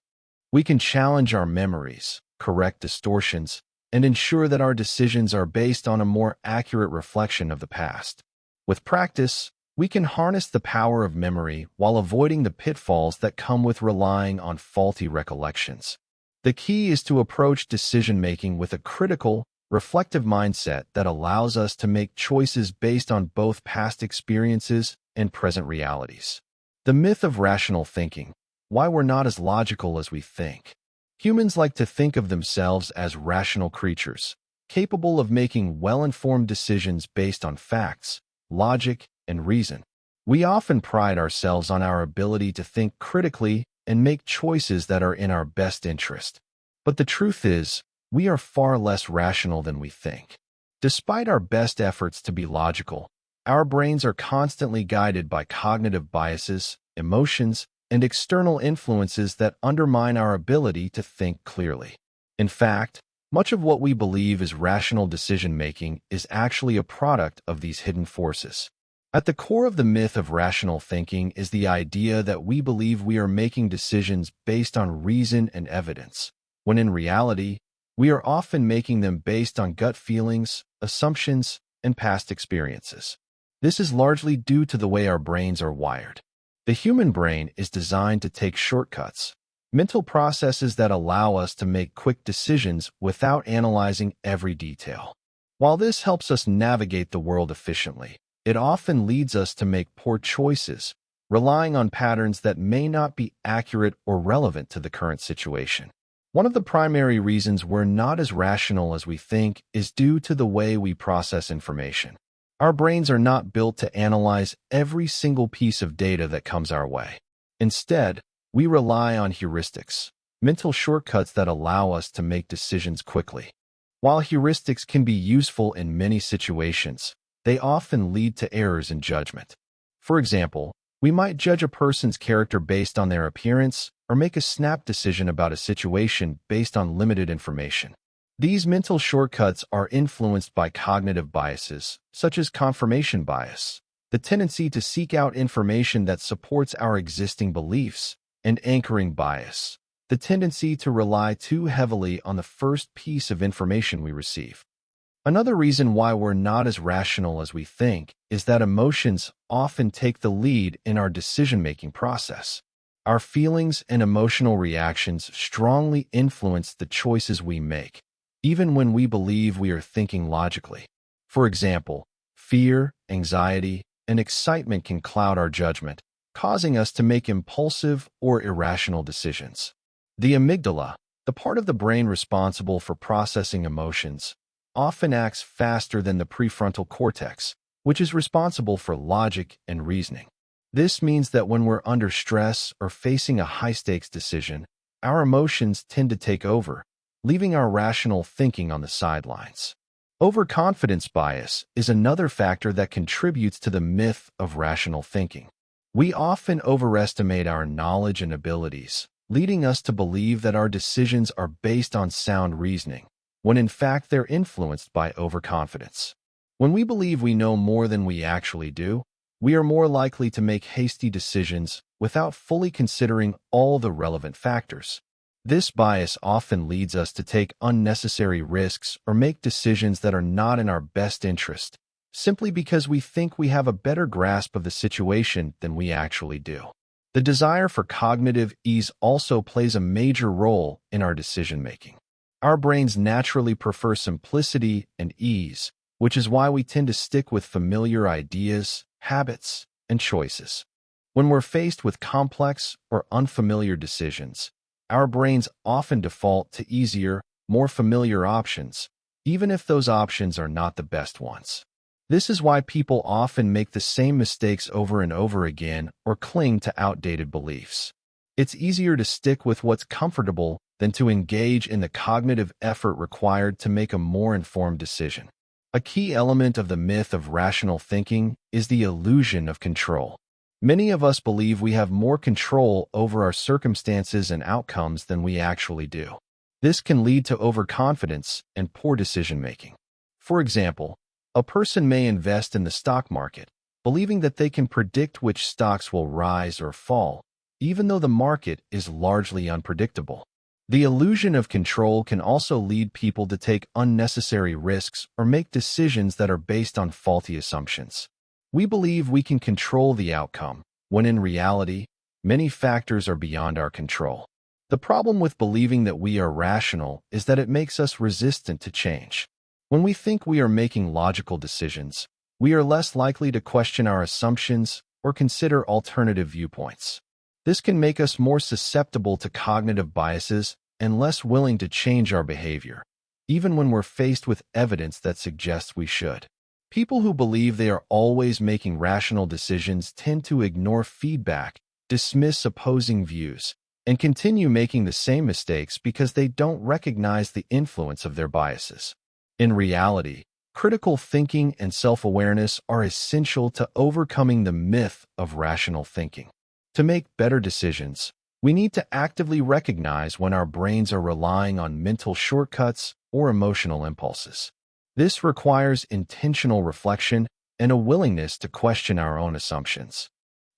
We can challenge our memories, correct distortions, and ensure that our decisions are based on a more accurate reflection of the past. With practice, we can harness the power of memory while avoiding the pitfalls that come with relying on faulty recollections. The key is to approach decision-making with a critical, reflective mindset that allows us to make choices based on both past experiences and present realities. The myth of rational thinking: why we're not as logical as we think. Humans like to think of themselves as rational creatures, capable of making well-informed decisions based on facts, logic, and reason. We often pride ourselves on our ability to think critically and make choices that are in our best interest. But the truth is, we are far less rational than we think. Despite our best efforts to be logical, our brains are constantly guided by cognitive biases, emotions, and external influences that undermine our ability to think clearly. In fact, much of what we believe is rational decision-making is actually a product of these hidden forces. At the core of the myth of rational thinking is the idea that we believe we are making decisions based on reason and evidence, when in reality, we are often making them based on gut feelings, assumptions, and past experiences. This is largely due to the way our brains are wired. The human brain is designed to take shortcuts, mental processes that allow us to make quick decisions without analyzing every detail. While this helps us navigate the world efficiently, it often leads us to make poor choices, relying on patterns that may not be accurate or relevant to the current situation. One of the primary reasons we're not as rational as we think is due to the way we process information. Our brains are not built to analyze every single piece of data that comes our way. Instead, we rely on heuristics, mental shortcuts that allow us to make decisions quickly. While heuristics can be useful in many situations, they often lead to errors in judgment. For example, we might judge a person's character based on their appearance or make a snap decision about a situation based on limited information. These mental shortcuts are influenced by cognitive biases, such as confirmation bias, the tendency to seek out information that supports our existing beliefs, and anchoring bias, the tendency to rely too heavily on the first piece of information we receive. Another reason why we're not as rational as we think is that emotions often take the lead in our decision-making process. Our feelings and emotional reactions strongly influence the choices we make, even when we believe we are thinking logically. For example, fear, anxiety, and excitement can cloud our judgment, causing us to make impulsive or irrational decisions. The amygdala, the part of the brain responsible for processing emotions, often acts faster than the prefrontal cortex, which is responsible for logic and reasoning. This means that when we're under stress or facing a high-stakes decision, our emotions tend to take over, leaving our rational thinking on the sidelines. Overconfidence bias is another factor that contributes to the myth of rational thinking. We often overestimate our knowledge and abilities, leading us to believe that our decisions are based on sound reasoning, when in fact they're influenced by overconfidence. When we believe we know more than we actually do, we are more likely to make hasty decisions without fully considering all the relevant factors. This bias often leads us to take unnecessary risks or make decisions that are not in our best interest, simply because we think we have a better grasp of the situation than we actually do. The desire for cognitive ease also plays a major role in our decision-making. Our brains naturally prefer simplicity and ease, which is why we tend to stick with familiar ideas, habits, and choices. When we're faced with complex or unfamiliar decisions, our brains often default to easier, more familiar options, even if those options are not the best ones. This is why people often make the same mistakes over and over again or cling to outdated beliefs. It's easier to stick with what's comfortable than to engage in the cognitive effort required to make a more informed decision. A key element of the myth of rational thinking is the illusion of control. Many of us believe we have more control over our circumstances and outcomes than we actually do. This can lead to overconfidence and poor decision-making. For example, a person may invest in the stock market, believing that they can predict which stocks will rise or fall, even though the market is largely unpredictable. The illusion of control can also lead people to take unnecessary risks or make decisions that are based on faulty assumptions. We believe we can control the outcome, when in reality, many factors are beyond our control. The problem with believing that we are rational is that it makes us resistant to change. When we think we are making logical decisions, we are less likely to question our assumptions or consider alternative viewpoints. This can make us more susceptible to cognitive biases and less willing to change our behavior, even when we're faced with evidence that suggests we should. People who believe they are always making rational decisions tend to ignore feedback, dismiss opposing views, and continue making the same mistakes because they don't recognize the influence of their biases. In reality, critical thinking and self-awareness are essential to overcoming the myth of rational thinking. To make better decisions, we need to actively recognize when our brains are relying on mental shortcuts or emotional impulses. This requires intentional reflection and a willingness to question our own assumptions.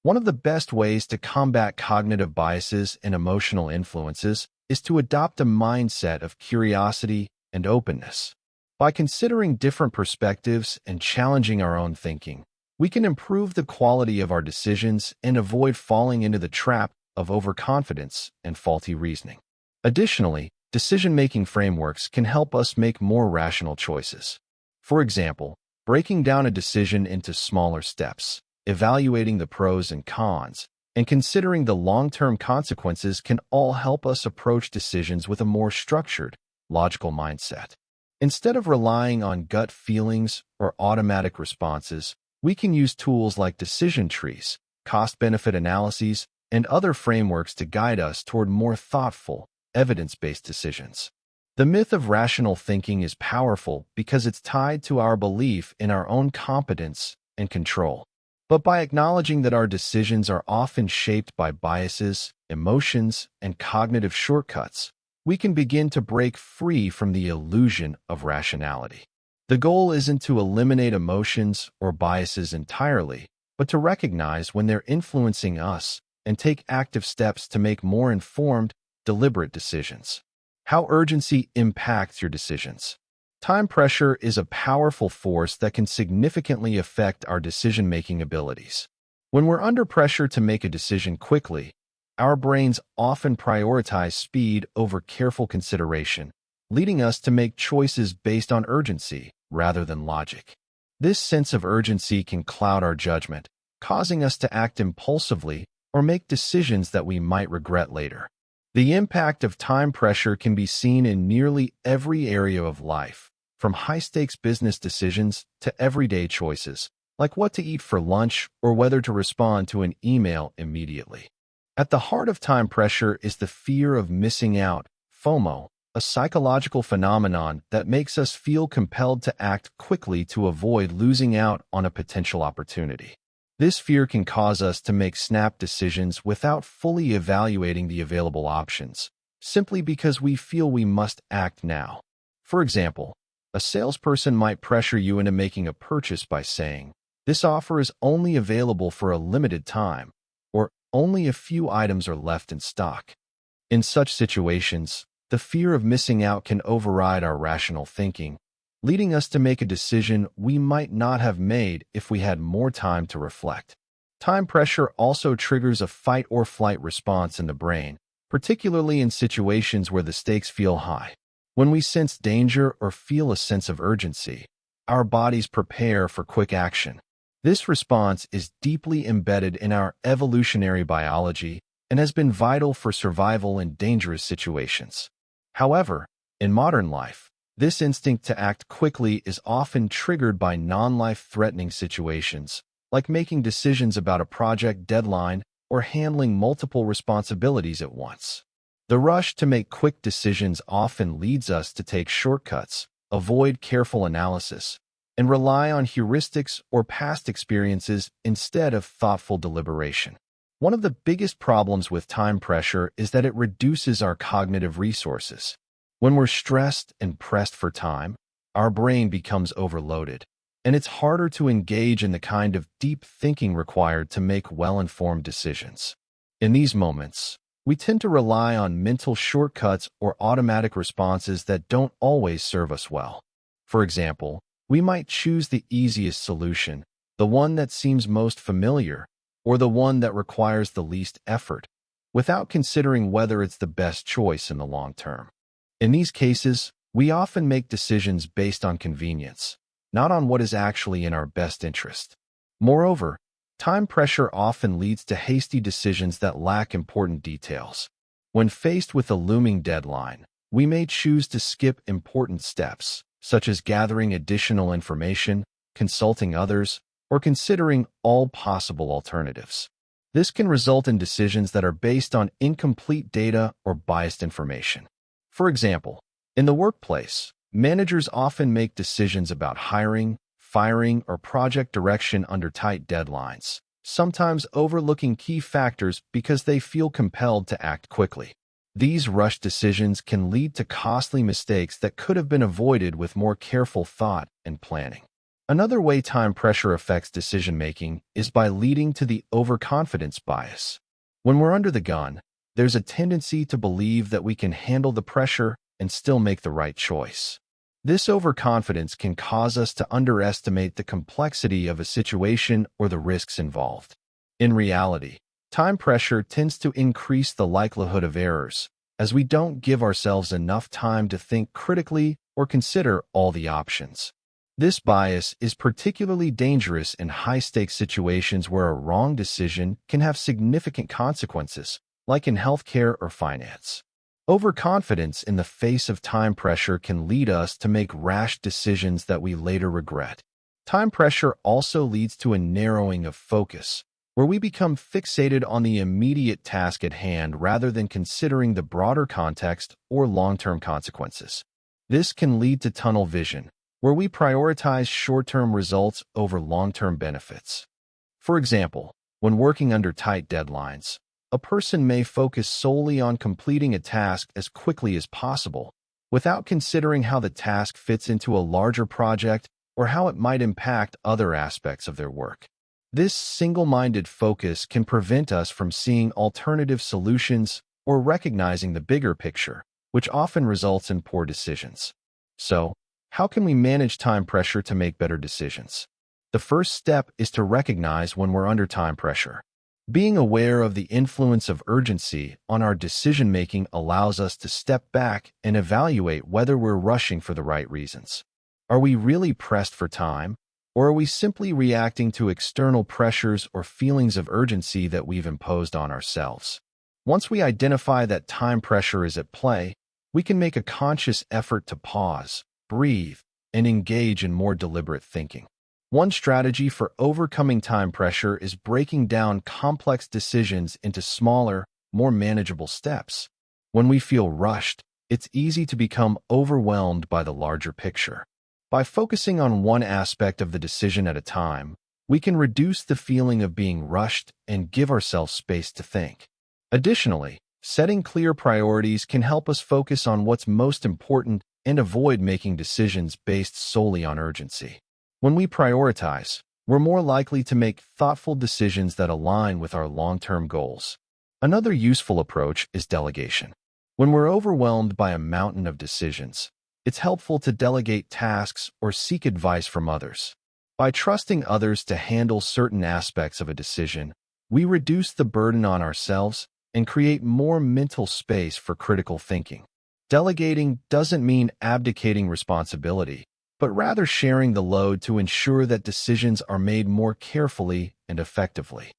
One of the best ways to combat cognitive biases and emotional influences is to adopt a mindset of curiosity and openness. By considering different perspectives and challenging our own thinking, we can improve the quality of our decisions and avoid falling into the trap of overconfidence and faulty reasoning. Additionally, decision-making frameworks can help us make more rational choices. For example, breaking down a decision into smaller steps, evaluating the pros and cons, and considering the long-term consequences can all help us approach decisions with a more structured, logical mindset. Instead of relying on gut feelings or automatic responses, we can use tools like decision trees, cost-benefit analyses, and other frameworks to guide us toward more thoughtful, evidence-based decisions. The myth of rational thinking is powerful because it's tied to our belief in our own competence and control. But by acknowledging that our decisions are often shaped by biases, emotions, and cognitive shortcuts, we can begin to break free from the illusion of rationality. The goal isn't to eliminate emotions or biases entirely, but to recognize when they're influencing us and take active steps to make more informed, deliberate decisions. How urgency impacts your decisions. Time pressure is a powerful force that can significantly affect our decision-making abilities. When we're under pressure to make a decision quickly, our brains often prioritize speed over careful consideration, leading us to make choices based on urgency rather than logic. This sense of urgency can cloud our judgment, causing us to act impulsively or make decisions that we might regret later. The impact of time pressure can be seen in nearly every area of life, from high-stakes business decisions to everyday choices, like what to eat for lunch or whether to respond to an email immediately. At the heart of time pressure is the fear of missing out, FOMO, a psychological phenomenon that makes us feel compelled to act quickly to avoid losing out on a potential opportunity. This fear can cause us to make snap decisions without fully evaluating the available options, simply because we feel we must act now. For example, a salesperson might pressure you into making a purchase by saying, "This offer is only available for a limited time," or "Only a few items are left in stock." In such situations, the fear of missing out can override our rational thinking, leading us to make a decision we might not have made if we had more time to reflect. Time pressure also triggers a fight-or-flight response in the brain, particularly in situations where the stakes feel high. When we sense danger or feel a sense of urgency, our bodies prepare for quick action. This response is deeply embedded in our evolutionary biology and has been vital for survival in dangerous situations. However, in modern life, this instinct to act quickly is often triggered by non-life-threatening situations, like making decisions about a project deadline or handling multiple responsibilities at once. The rush to make quick decisions often leads us to take shortcuts, avoid careful analysis, and rely on heuristics or past experiences instead of thoughtful deliberation. One of the biggest problems with time pressure is that it reduces our cognitive resources. When we're stressed and pressed for time, our brain becomes overloaded, and it's harder to engage in the kind of deep thinking required to make well-informed decisions. In these moments, we tend to rely on mental shortcuts or automatic responses that don't always serve us well. For example, we might choose the easiest solution, the one that seems most familiar, or the one that requires the least effort, without considering whether it's the best choice in the long term. In these cases, we often make decisions based on convenience, not on what is actually in our best interest. Moreover, time pressure often leads to hasty decisions that lack important details. When faced with a looming deadline, we may choose to skip important steps, such as gathering additional information, consulting others, or considering all possible alternatives. This can result in decisions that are based on incomplete data or biased information. For example, in the workplace, managers often make decisions about hiring, firing, or project direction under tight deadlines, sometimes overlooking key factors because they feel compelled to act quickly. These rushed decisions can lead to costly mistakes that could have been avoided with more careful thought and planning. Another way time pressure affects decision-making is by leading to the overconfidence bias. When we're under the gun, there's a tendency to believe that we can handle the pressure and still make the right choice. This overconfidence can cause us to underestimate the complexity of a situation or the risks involved. In reality, time pressure tends to increase the likelihood of errors, as we don't give ourselves enough time to think critically or consider all the options. This bias is particularly dangerous in high-stakes situations where a wrong decision can have significant consequences, like in healthcare or finance. Overconfidence in the face of time pressure can lead us to make rash decisions that we later regret. Time pressure also leads to a narrowing of focus, where we become fixated on the immediate task at hand rather than considering the broader context or long-term consequences. This can lead to tunnel vision, where we prioritize short-term results over long-term benefits. For example, when working under tight deadlines, a person may focus solely on completing a task as quickly as possible, without considering how the task fits into a larger project or how it might impact other aspects of their work. This single-minded focus can prevent us from seeing alternative solutions or recognizing the bigger picture, which often results in poor decisions. So, how can we manage time pressure to make better decisions? The first step is to recognize when we're under time pressure. Being aware of the influence of urgency on our decision-making allows us to step back and evaluate whether we're rushing for the right reasons. Are we really pressed for time, or are we simply reacting to external pressures or feelings of urgency that we've imposed on ourselves? Once we identify that time pressure is at play, we can make a conscious effort to pause, breathe, and engage in more deliberate thinking. One strategy for overcoming time pressure is breaking down complex decisions into smaller, more manageable steps. When we feel rushed, it's easy to become overwhelmed by the larger picture. By focusing on one aspect of the decision at a time, we can reduce the feeling of being rushed and give ourselves space to think. Additionally, setting clear priorities can help us focus on what's most important and avoid making decisions based solely on urgency. When we prioritize, we're more likely to make thoughtful decisions that align with our long-term goals. Another useful approach is delegation. When we're overwhelmed by a mountain of decisions, it's helpful to delegate tasks or seek advice from others. By trusting others to handle certain aspects of a decision, we reduce the burden on ourselves and create more mental space for critical thinking. Delegating doesn't mean abdicating responsibility, but rather sharing the load to ensure that decisions are made more carefully and effectively.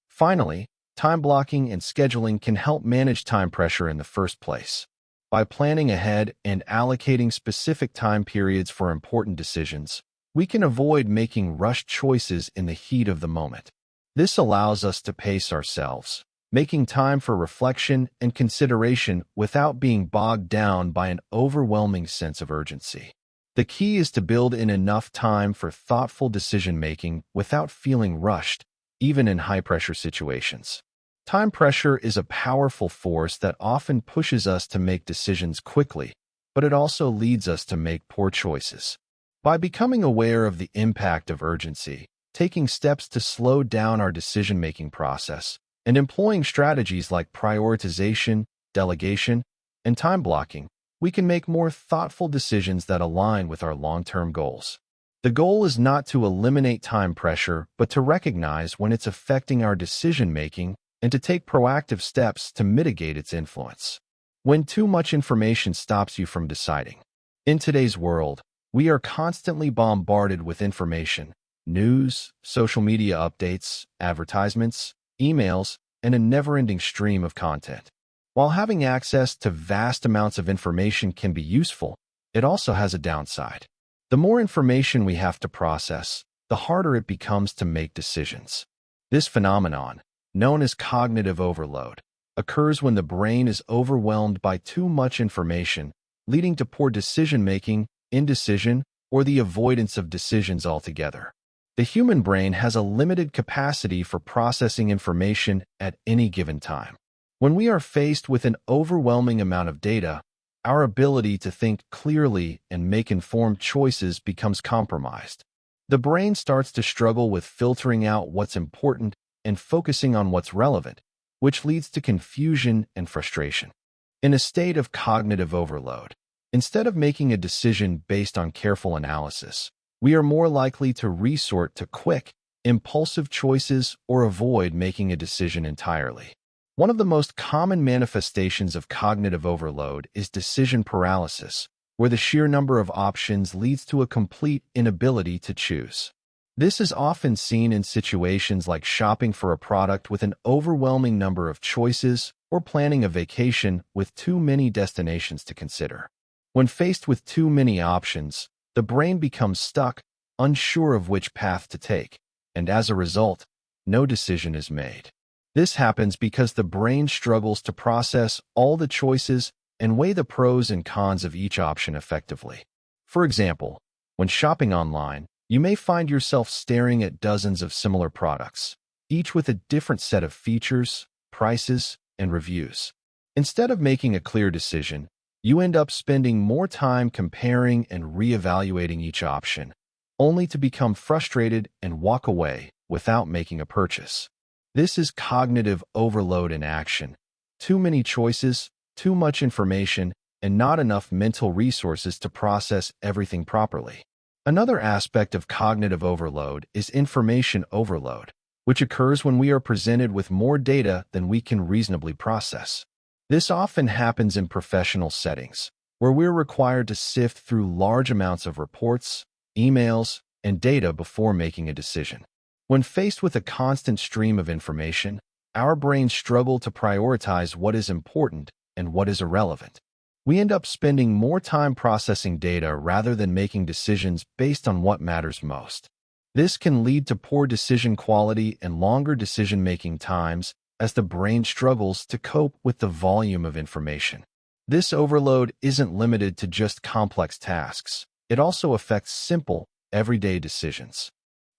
Finally, time blocking and scheduling can help manage time pressure in the first place. By planning ahead and allocating specific time periods for important decisions, we can avoid making rushed choices in the heat of the moment. This allows us to pace ourselves, making time for reflection and consideration without being bogged down by an overwhelming sense of urgency. The key is to build in enough time for thoughtful decision-making without feeling rushed, even in high-pressure situations. Time pressure is a powerful force that often pushes us to make decisions quickly, but it also leads us to make poor choices. By becoming aware of the impact of urgency, taking steps to slow down our decision-making process, and employing strategies like prioritization, delegation, and time blocking, we can make more thoughtful decisions that align with our long-term goals. The goal is not to eliminate time pressure, but to recognize when it's affecting our decision-making and to take proactive steps to mitigate its influence. When too much information stops you from deciding. In today's world, we are constantly bombarded with information, news, social media updates, advertisements, emails, and a never-ending stream of content. While having access to vast amounts of information can be useful, it also has a downside. The more information we have to process, the harder it becomes to make decisions. This phenomenon, known as cognitive overload, occurs when the brain is overwhelmed by too much information, leading to poor decision-making, indecision, or the avoidance of decisions altogether. The human brain has a limited capacity for processing information at any given time. When we are faced with an overwhelming amount of data, our ability to think clearly and make informed choices becomes compromised. The brain starts to struggle with filtering out what's important and focusing on what's relevant, which leads to confusion and frustration. In a state of cognitive overload, instead of making a decision based on careful analysis, we are more likely to resort to quick, impulsive choices or avoid making a decision entirely. One of the most common manifestations of cognitive overload is decision paralysis, where the sheer number of options leads to a complete inability to choose. This is often seen in situations like shopping for a product with an overwhelming number of choices or planning a vacation with too many destinations to consider. When faced with too many options, the brain becomes stuck, unsure of which path to take, and as a result, no decision is made. This happens because the brain struggles to process all the choices and weigh the pros and cons of each option effectively. For example, when shopping online, you may find yourself staring at dozens of similar products, each with a different set of features, prices, and reviews. Instead of making a clear decision, you end up spending more time comparing and reevaluating each option, only to become frustrated and walk away without making a purchase. This is cognitive overload in action. Too many choices, too much information, and not enough mental resources to process everything properly. Another aspect of cognitive overload is information overload, which occurs when we are presented with more data than we can reasonably process. This often happens in professional settings, where we're required to sift through large amounts of reports, emails, and data before making a decision. When faced with a constant stream of information, our brains struggle to prioritize what is important and what is irrelevant. We end up spending more time processing data rather than making decisions based on what matters most. This can lead to poor decision quality and longer decision-making times as the brain struggles to cope with the volume of information. This overload isn't limited to just complex tasks. It also affects simple, everyday decisions.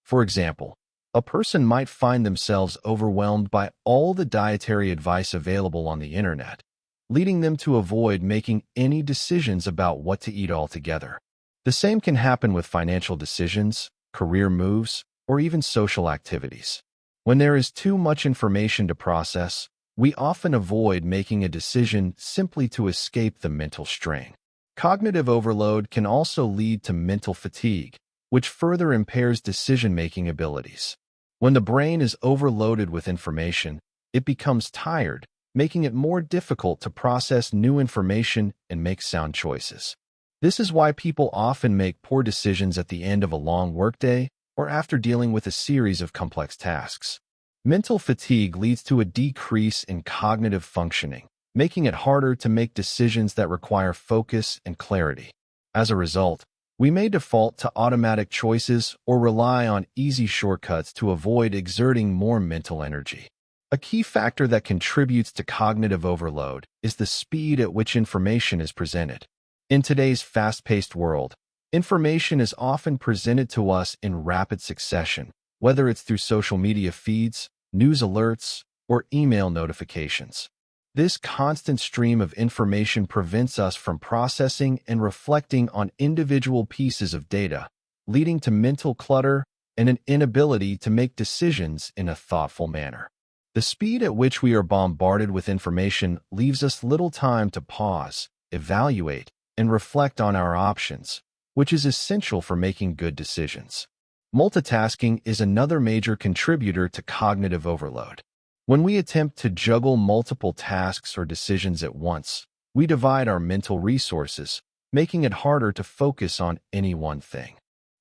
For example, a person might find themselves overwhelmed by all the dietary advice available on the internet, leading them to avoid making any decisions about what to eat altogether. The same can happen with financial decisions, career moves, or even social activities. When there is too much information to process, we often avoid making a decision simply to escape the mental strain. Cognitive overload can also lead to mental fatigue, which further impairs decision-making abilities. When the brain is overloaded with information, it becomes tired, making it more difficult to process new information and make sound choices. This is why people often make poor decisions at the end of a long workday or after dealing with a series of complex tasks. Mental fatigue leads to a decrease in cognitive functioning, making it harder to make decisions that require focus and clarity. As a result, we may default to automatic choices or rely on easy shortcuts to avoid exerting more mental energy. A key factor that contributes to cognitive overload is the speed at which information is presented. In today's fast-paced world, information is often presented to us in rapid succession, whether it's through social media feeds, news alerts, or email notifications. This constant stream of information prevents us from processing and reflecting on individual pieces of data, leading to mental clutter and an inability to make decisions in a thoughtful manner. The speed at which we are bombarded with information leaves us little time to pause, evaluate, and reflect on our options, which is essential for making good decisions. Multitasking is another major contributor to cognitive overload. When we attempt to juggle multiple tasks or decisions at once, we divide our mental resources, making it harder to focus on any one thing.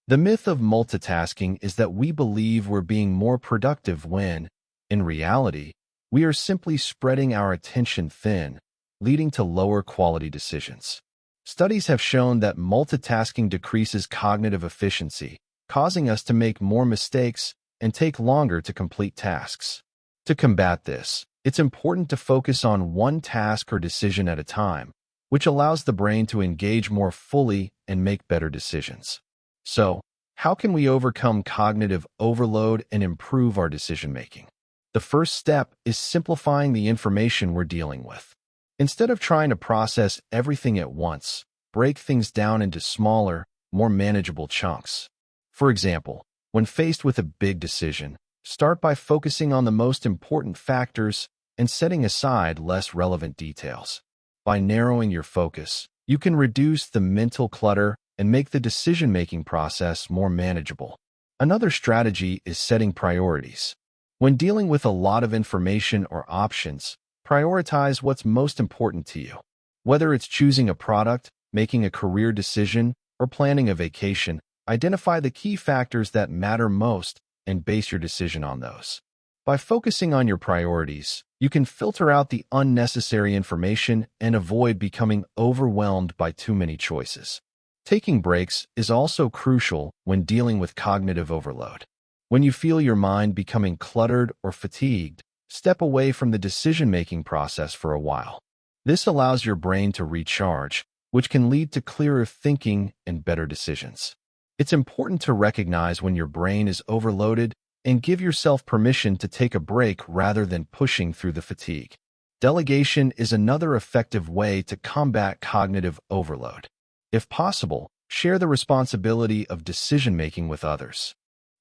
The myth of multitasking is that we believe we're being more productive when, in reality, we are simply spreading our attention thin, leading to lower quality decisions. Studies have shown that multitasking decreases cognitive efficiency, causing us to make more mistakes and take longer to complete tasks. To combat this, it's important to focus on one task or decision at a time, which allows the brain to engage more fully and make better decisions. So, how can we overcome cognitive overload and improve our decision-making? The first step is simplifying the information we're dealing with. Instead of trying to process everything at once, break things down into smaller, more manageable chunks. For example, when faced with a big decision, start by focusing on the most important factors and setting aside less relevant details. By narrowing your focus, you can reduce the mental clutter and make the decision-making process more manageable. Another strategy is setting priorities. When dealing with a lot of information or options, prioritize what's most important to you. Whether it's choosing a product, making a career decision, or planning a vacation, identify the key factors that matter most and base your decision on those. By focusing on your priorities, you can filter out the unnecessary information and avoid becoming overwhelmed by too many choices. Taking breaks is also crucial when dealing with cognitive overload. When you feel your mind becoming cluttered or fatigued, step away from the decision-making process for a while. This allows your brain to recharge, which can lead to clearer thinking and better decisions. It's important to recognize when your brain is overloaded and give yourself permission to take a break rather than pushing through the fatigue. Delegation is another effective way to combat cognitive overload. If possible, share the responsibility of decision-making with others.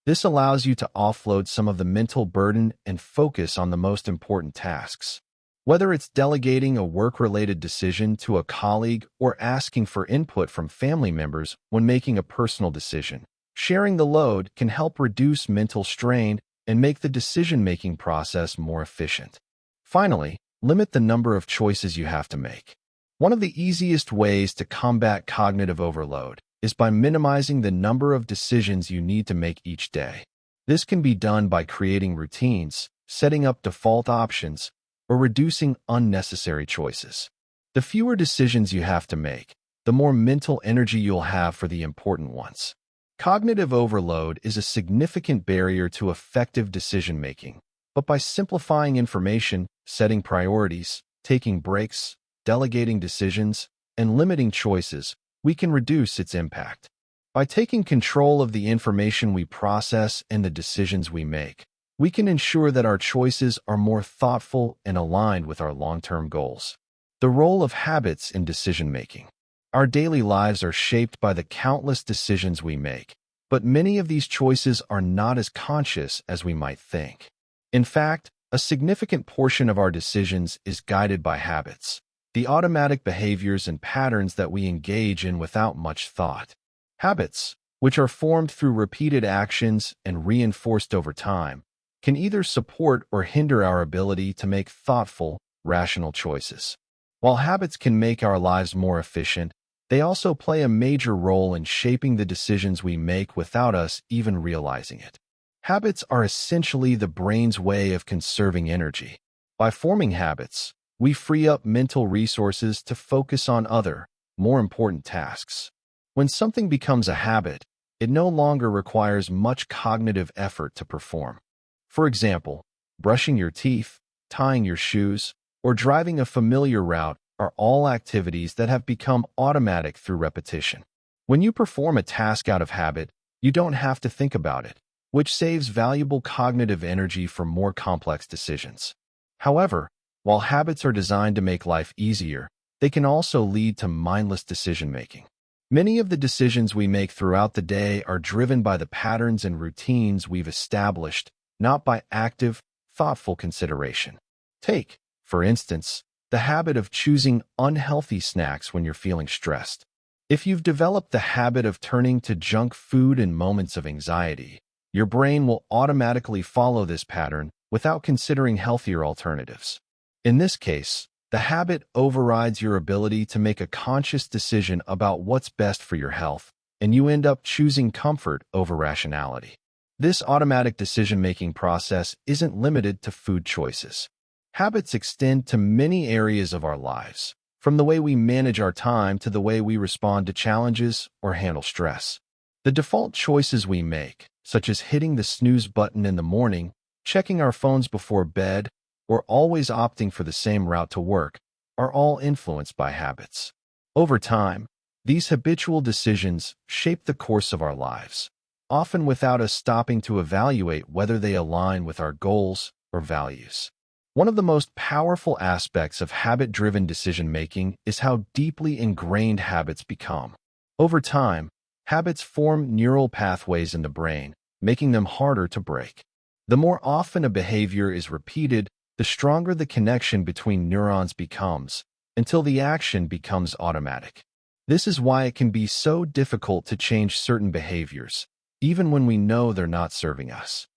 This allows you to offload some of the mental burden and focus on the most important tasks. Whether it's delegating a work-related decision to a colleague or asking for input from family members when making a personal decision, sharing the load can help reduce mental strain and make the decision-making process more efficient. Finally, limit the number of choices you have to make. One of the easiest ways to combat cognitive overload is by minimizing the number of decisions you need to make each day. This can be done by creating routines, setting up default options, or reducing unnecessary choices. The fewer decisions you have to make, the more mental energy you'll have for the important ones. Cognitive overload is a significant barrier to effective decision-making, but by simplifying information, setting priorities, taking breaks, delegating decisions, and limiting choices, we can reduce its impact. By taking control of the information we process and the decisions we make, we can ensure that our choices are more thoughtful and aligned with our long-term goals. The role of habits in decision-making. Our daily lives are shaped by the countless decisions we make, but many of these choices are not as conscious as we might think. In fact, a significant portion of our decisions is guided by habits, the automatic behaviors and patterns that we engage in without much thought. Habits, which are formed through repeated actions and reinforced over time, can either support or hinder our ability to make thoughtful, rational choices. While habits can make our lives more efficient, they also play a major role in shaping the decisions we make without us even realizing it. Habits are essentially the brain's way of conserving energy. By forming habits, we free up mental resources to focus on other, more important tasks. When something becomes a habit, it no longer requires much cognitive effort to perform. For example, brushing your teeth, tying your shoes, or driving a familiar route are all activities that have become automatic through repetition. When you perform a task out of habit, you don't have to think about it, which saves valuable cognitive energy for more complex decisions. However, While habits are designed to make life easier, they can also lead to mindless decision-making. Many of the decisions we make throughout the day are driven by the patterns and routines we've established, not by active, thoughtful consideration. Take, for instance, the habit of choosing unhealthy snacks when you're feeling stressed. If you've developed the habit of turning to junk food in moments of anxiety, your brain will automatically follow this pattern without considering healthier alternatives. In this case, the habit overrides your ability to make a conscious decision about what's best for your health, and you end up choosing comfort over rationality. This automatic decision-making process isn't limited to food choices. Habits extend to many areas of our lives, from the way we manage our time to the way we respond to challenges or handle stress. The default choices we make, such as hitting the snooze button in the morning, checking our phones before bed, or always opting for the same route to work, are all influenced by habits. Over time, these habitual decisions shape the course of our lives, often without us stopping to evaluate whether they align with our goals or values. One of the most powerful aspects of habit-driven decision-making is how deeply ingrained habits become. Over time, habits form neural pathways in the brain, making them harder to break. The more often a behavior is repeated, the stronger the connection between neurons becomes, until the action becomes automatic. This is why it can be so difficult to change certain behaviors, even when we know they're not serving us.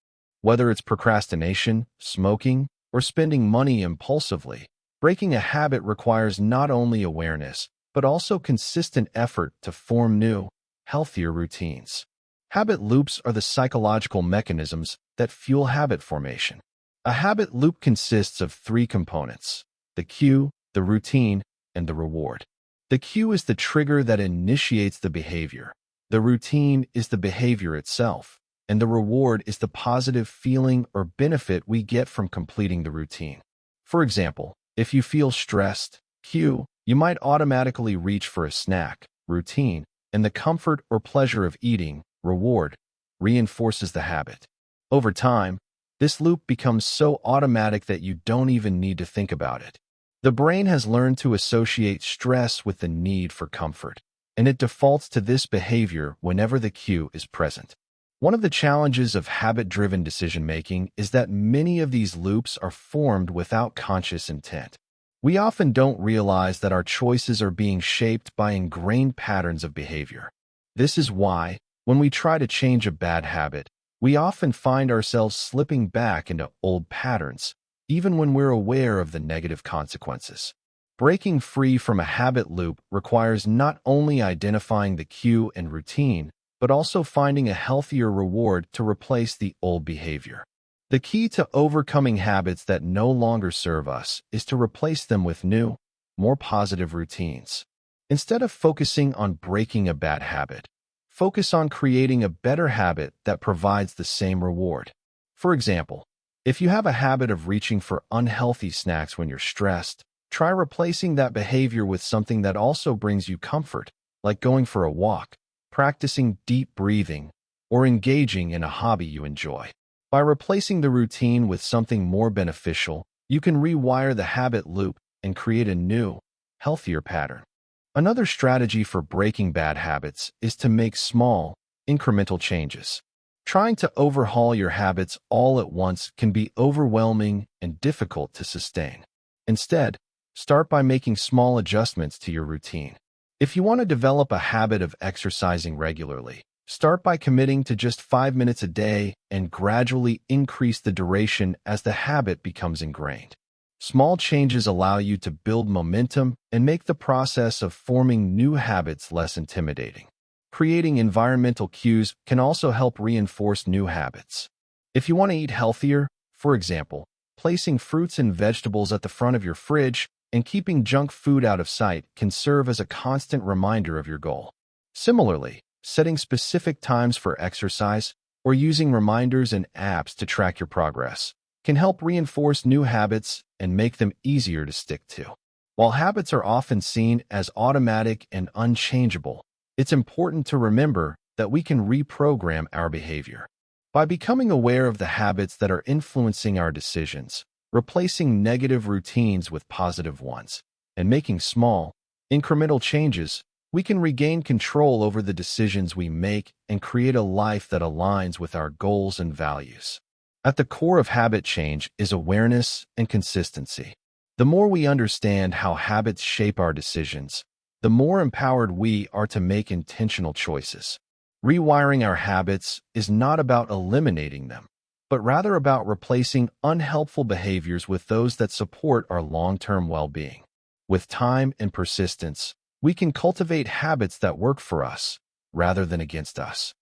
Whether it's procrastination, smoking, or spending money impulsively, breaking a habit requires not only awareness, but also consistent effort to form new, healthier routines. Habit loops are the psychological mechanisms that fuel habit formation. A habit loop consists of three components: the cue, the routine, and the reward. The cue is the trigger that initiates the behavior. The routine is the behavior itself, and the reward is the positive feeling or benefit we get from completing the routine. For example, if you feel stressed, cue, you might automatically reach for a snack. Routine, and the comfort or pleasure of eating, reward, reinforces the habit. Over time, this loop becomes so automatic that you don't even need to think about it. The brain has learned to associate stress with the need for comfort, and it defaults to this behavior whenever the cue is present. One of the challenges of habit-driven decision-making is that many of these loops are formed without conscious intent. We often don't realize that our choices are being shaped by ingrained patterns of behavior. This is why, when we try to change a bad habit, we often find ourselves slipping back into old patterns, even when we're aware of the negative consequences. Breaking free from a habit loop requires not only identifying the cue and routine, but also finding a healthier reward to replace the old behavior. The key to overcoming habits that no longer serve us is to replace them with new, more positive routines. Instead of focusing on breaking a bad habit, focus on creating a better habit that provides the same reward. For example, if you have a habit of reaching for unhealthy snacks when you're stressed, try replacing that behavior with something that also brings you comfort, like going for a walk, practicing deep breathing, or engaging in a hobby you enjoy. By replacing the routine with something more beneficial, you can rewire the habit loop and create a new, healthier pattern. Another strategy for breaking bad habits is to make small, incremental changes. Trying to overhaul your habits all at once can be overwhelming and difficult to sustain. Instead, start by making small adjustments to your routine. If you want to develop a habit of exercising regularly, start by committing to just 5 minutes a day and gradually increase the duration as the habit becomes ingrained. Small changes allow you to build momentum and make the process of forming new habits less intimidating. Creating environmental cues can also help reinforce new habits. If you want to eat healthier, for example, placing fruits and vegetables at the front of your fridge and keeping junk food out of sight can serve as a constant reminder of your goal. Similarly, setting specific times for exercise or using reminders and apps to track your progress can help reinforce new habits and make them easier to stick to. While habits are often seen as automatic and unchangeable, it's important to remember that we can reprogram our behavior. By becoming aware of the habits that are influencing our decisions, replacing negative routines with positive ones, and making small, incremental changes, we can regain control over the decisions we make and create a life that aligns with our goals and values. At the core of habit change is awareness and consistency. The more we understand how habits shape our decisions, the more empowered we are to make intentional choices. Rewiring our habits is not about eliminating them, but rather about replacing unhelpful behaviors with those that support our long-term well-being. With time and persistence, we can cultivate habits that work for us rather than against us.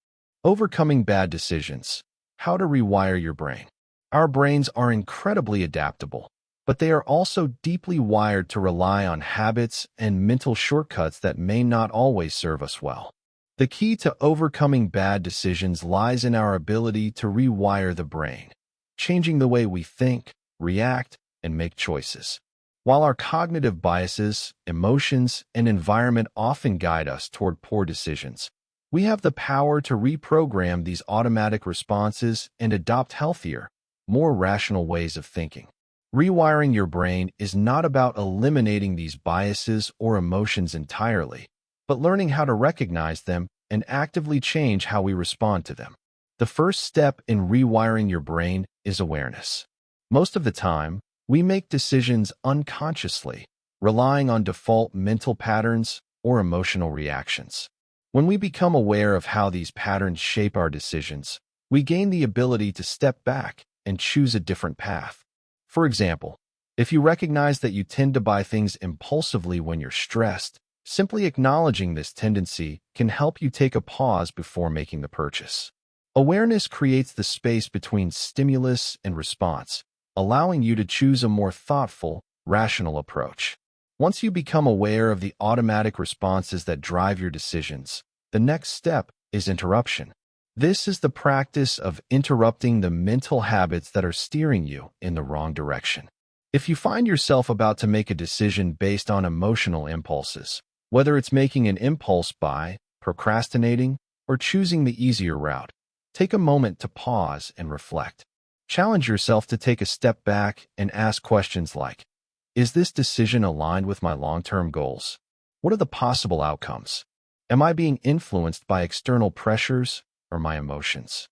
Overcoming bad decisions. How to rewire your brain. Our brains are incredibly adaptable, but they are also deeply wired to rely on habits and mental shortcuts that may not always serve us well. The key to overcoming bad decisions lies in our ability to rewire the brain, changing the way we think, react, and make choices. While our cognitive biases, emotions, and environment often guide us toward poor decisions, we have the power to reprogram these automatic responses and adopt healthier, more rational ways of thinking. Rewiring your brain is not about eliminating these biases or emotions entirely, but learning how to recognize them and actively change how we respond to them. The first step in rewiring your brain is awareness. Most of the time, we make decisions unconsciously, relying on default mental patterns or emotional reactions. When we become aware of how these patterns shape our decisions, we gain the ability to step back and choose a different path. For example, if you recognize that you tend to buy things impulsively when you're stressed, simply acknowledging this tendency can help you take a pause before making the purchase. Awareness creates the space between stimulus and response, allowing you to choose a more thoughtful, rational approach. Once you become aware of the automatic responses that drive your decisions, the next step is interruption. This is the practice of interrupting the mental habits that are steering you in the wrong direction. If you find yourself about to make a decision based on emotional impulses, whether it's making an impulse buy, procrastinating, or choosing the easier route, take a moment to pause and reflect. Challenge yourself to take a step back and ask questions like, is this decision aligned with my long-term goals? What are the possible outcomes? Am I being influenced by external pressures or my emotions?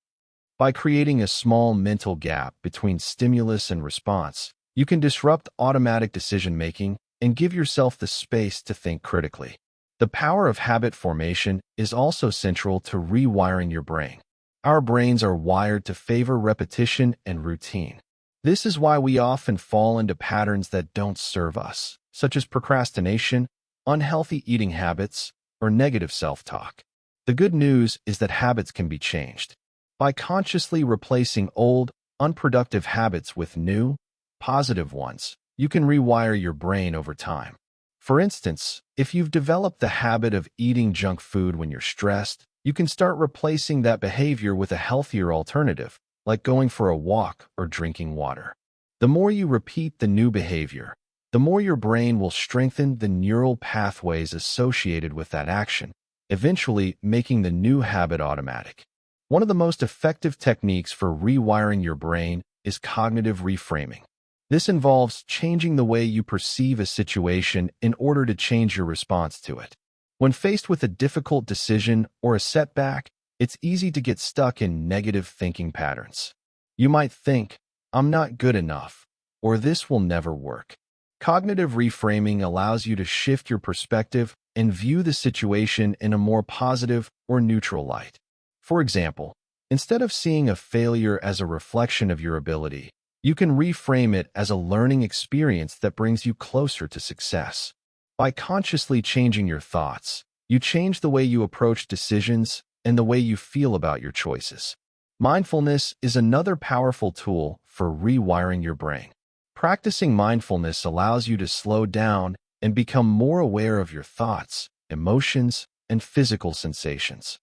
By creating a small mental gap between stimulus and response, you can disrupt automatic decision-making and give yourself the space to think critically. The power of habit formation is also central to rewiring your brain. Our brains are wired to favor repetition and routine. This is why we often fall into patterns that don't serve us, such as procrastination, unhealthy eating habits, or negative self-talk. The good news is that habits can be changed. By consciously replacing old, unproductive habits with new, positive ones, you can rewire your brain over time. For instance, if you've developed the habit of eating junk food when you're stressed, you can start replacing that behavior with a healthier alternative, like going for a walk or drinking water. The more you repeat the new behavior, the more your brain will strengthen the neural pathways associated with that action, eventually making the new habit automatic. One of the most effective techniques for rewiring your brain is cognitive reframing. This involves changing the way you perceive a situation in order to change your response to it. When faced with a difficult decision or a setback, it's easy to get stuck in negative thinking patterns. You might think, I'm not good enough, or this will never work. Cognitive reframing allows you to shift your perspective and view the situation in a more positive or neutral light. For example, instead of seeing a failure as a reflection of your ability, you can reframe it as a learning experience that brings you closer to success. By consciously changing your thoughts, you change the way you approach decisions and the way you feel about your choices. Mindfulness is another powerful tool for rewiring your brain. Practicing mindfulness allows you to slow down and become more aware of your thoughts, emotions, and physical sensations.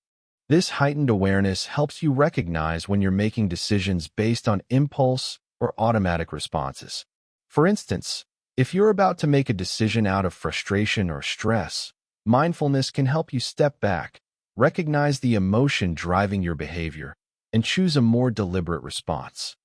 This heightened awareness helps you recognize when you're making decisions based on impulse or automatic responses. For instance, if you're about to make a decision out of frustration or stress, mindfulness can help you step back, recognize the emotion driving your behavior, and choose a more deliberate response.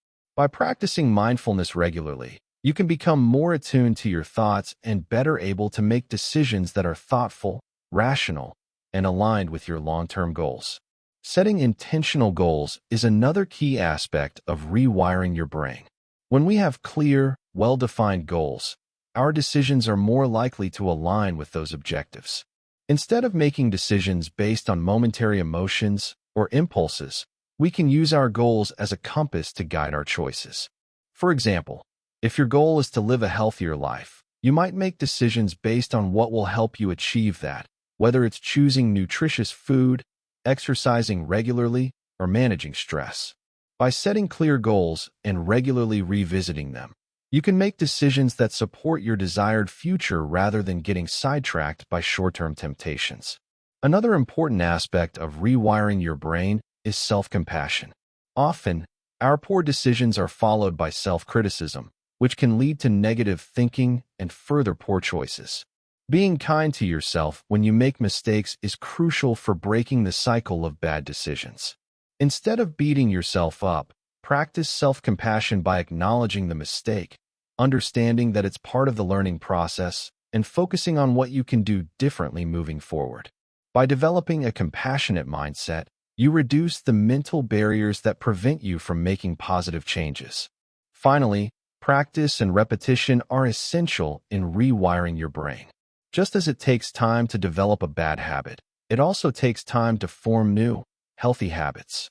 By practicing mindfulness regularly, you can become more attuned to your thoughts and better able to make decisions that are thoughtful, rational, and aligned with your long-term goals. Setting intentional goals is another key aspect of rewiring your brain. When we have clear, well-defined goals, our decisions are more likely to align with those objectives. Instead of making decisions based on momentary emotions or impulses, we can use our goals as a compass to guide our choices. For example, if your goal is to live a healthier life, you might make decisions based on what will help you achieve that, whether it's choosing nutritious food, exercising regularly, or managing stress. By setting clear goals and regularly revisiting them, you can make decisions that support your desired future rather than getting sidetracked by short-term temptations. Another important aspect of rewiring your brain is self-compassion. Often, our poor decisions are followed by self-criticism, which can lead to negative thinking and further poor choices. Being kind to yourself when you make mistakes is crucial for breaking the cycle of bad decisions. Instead of beating yourself up, practice self-compassion by acknowledging the mistake, understanding that it's part of the learning process, and focusing on what you can do differently moving forward. By developing a compassionate mindset, you reduce the mental barriers that prevent you from making positive changes. Finally, practice and repetition are essential in rewiring your brain. Just as it takes time to develop a bad habit, it also takes time to form new, healthy habits.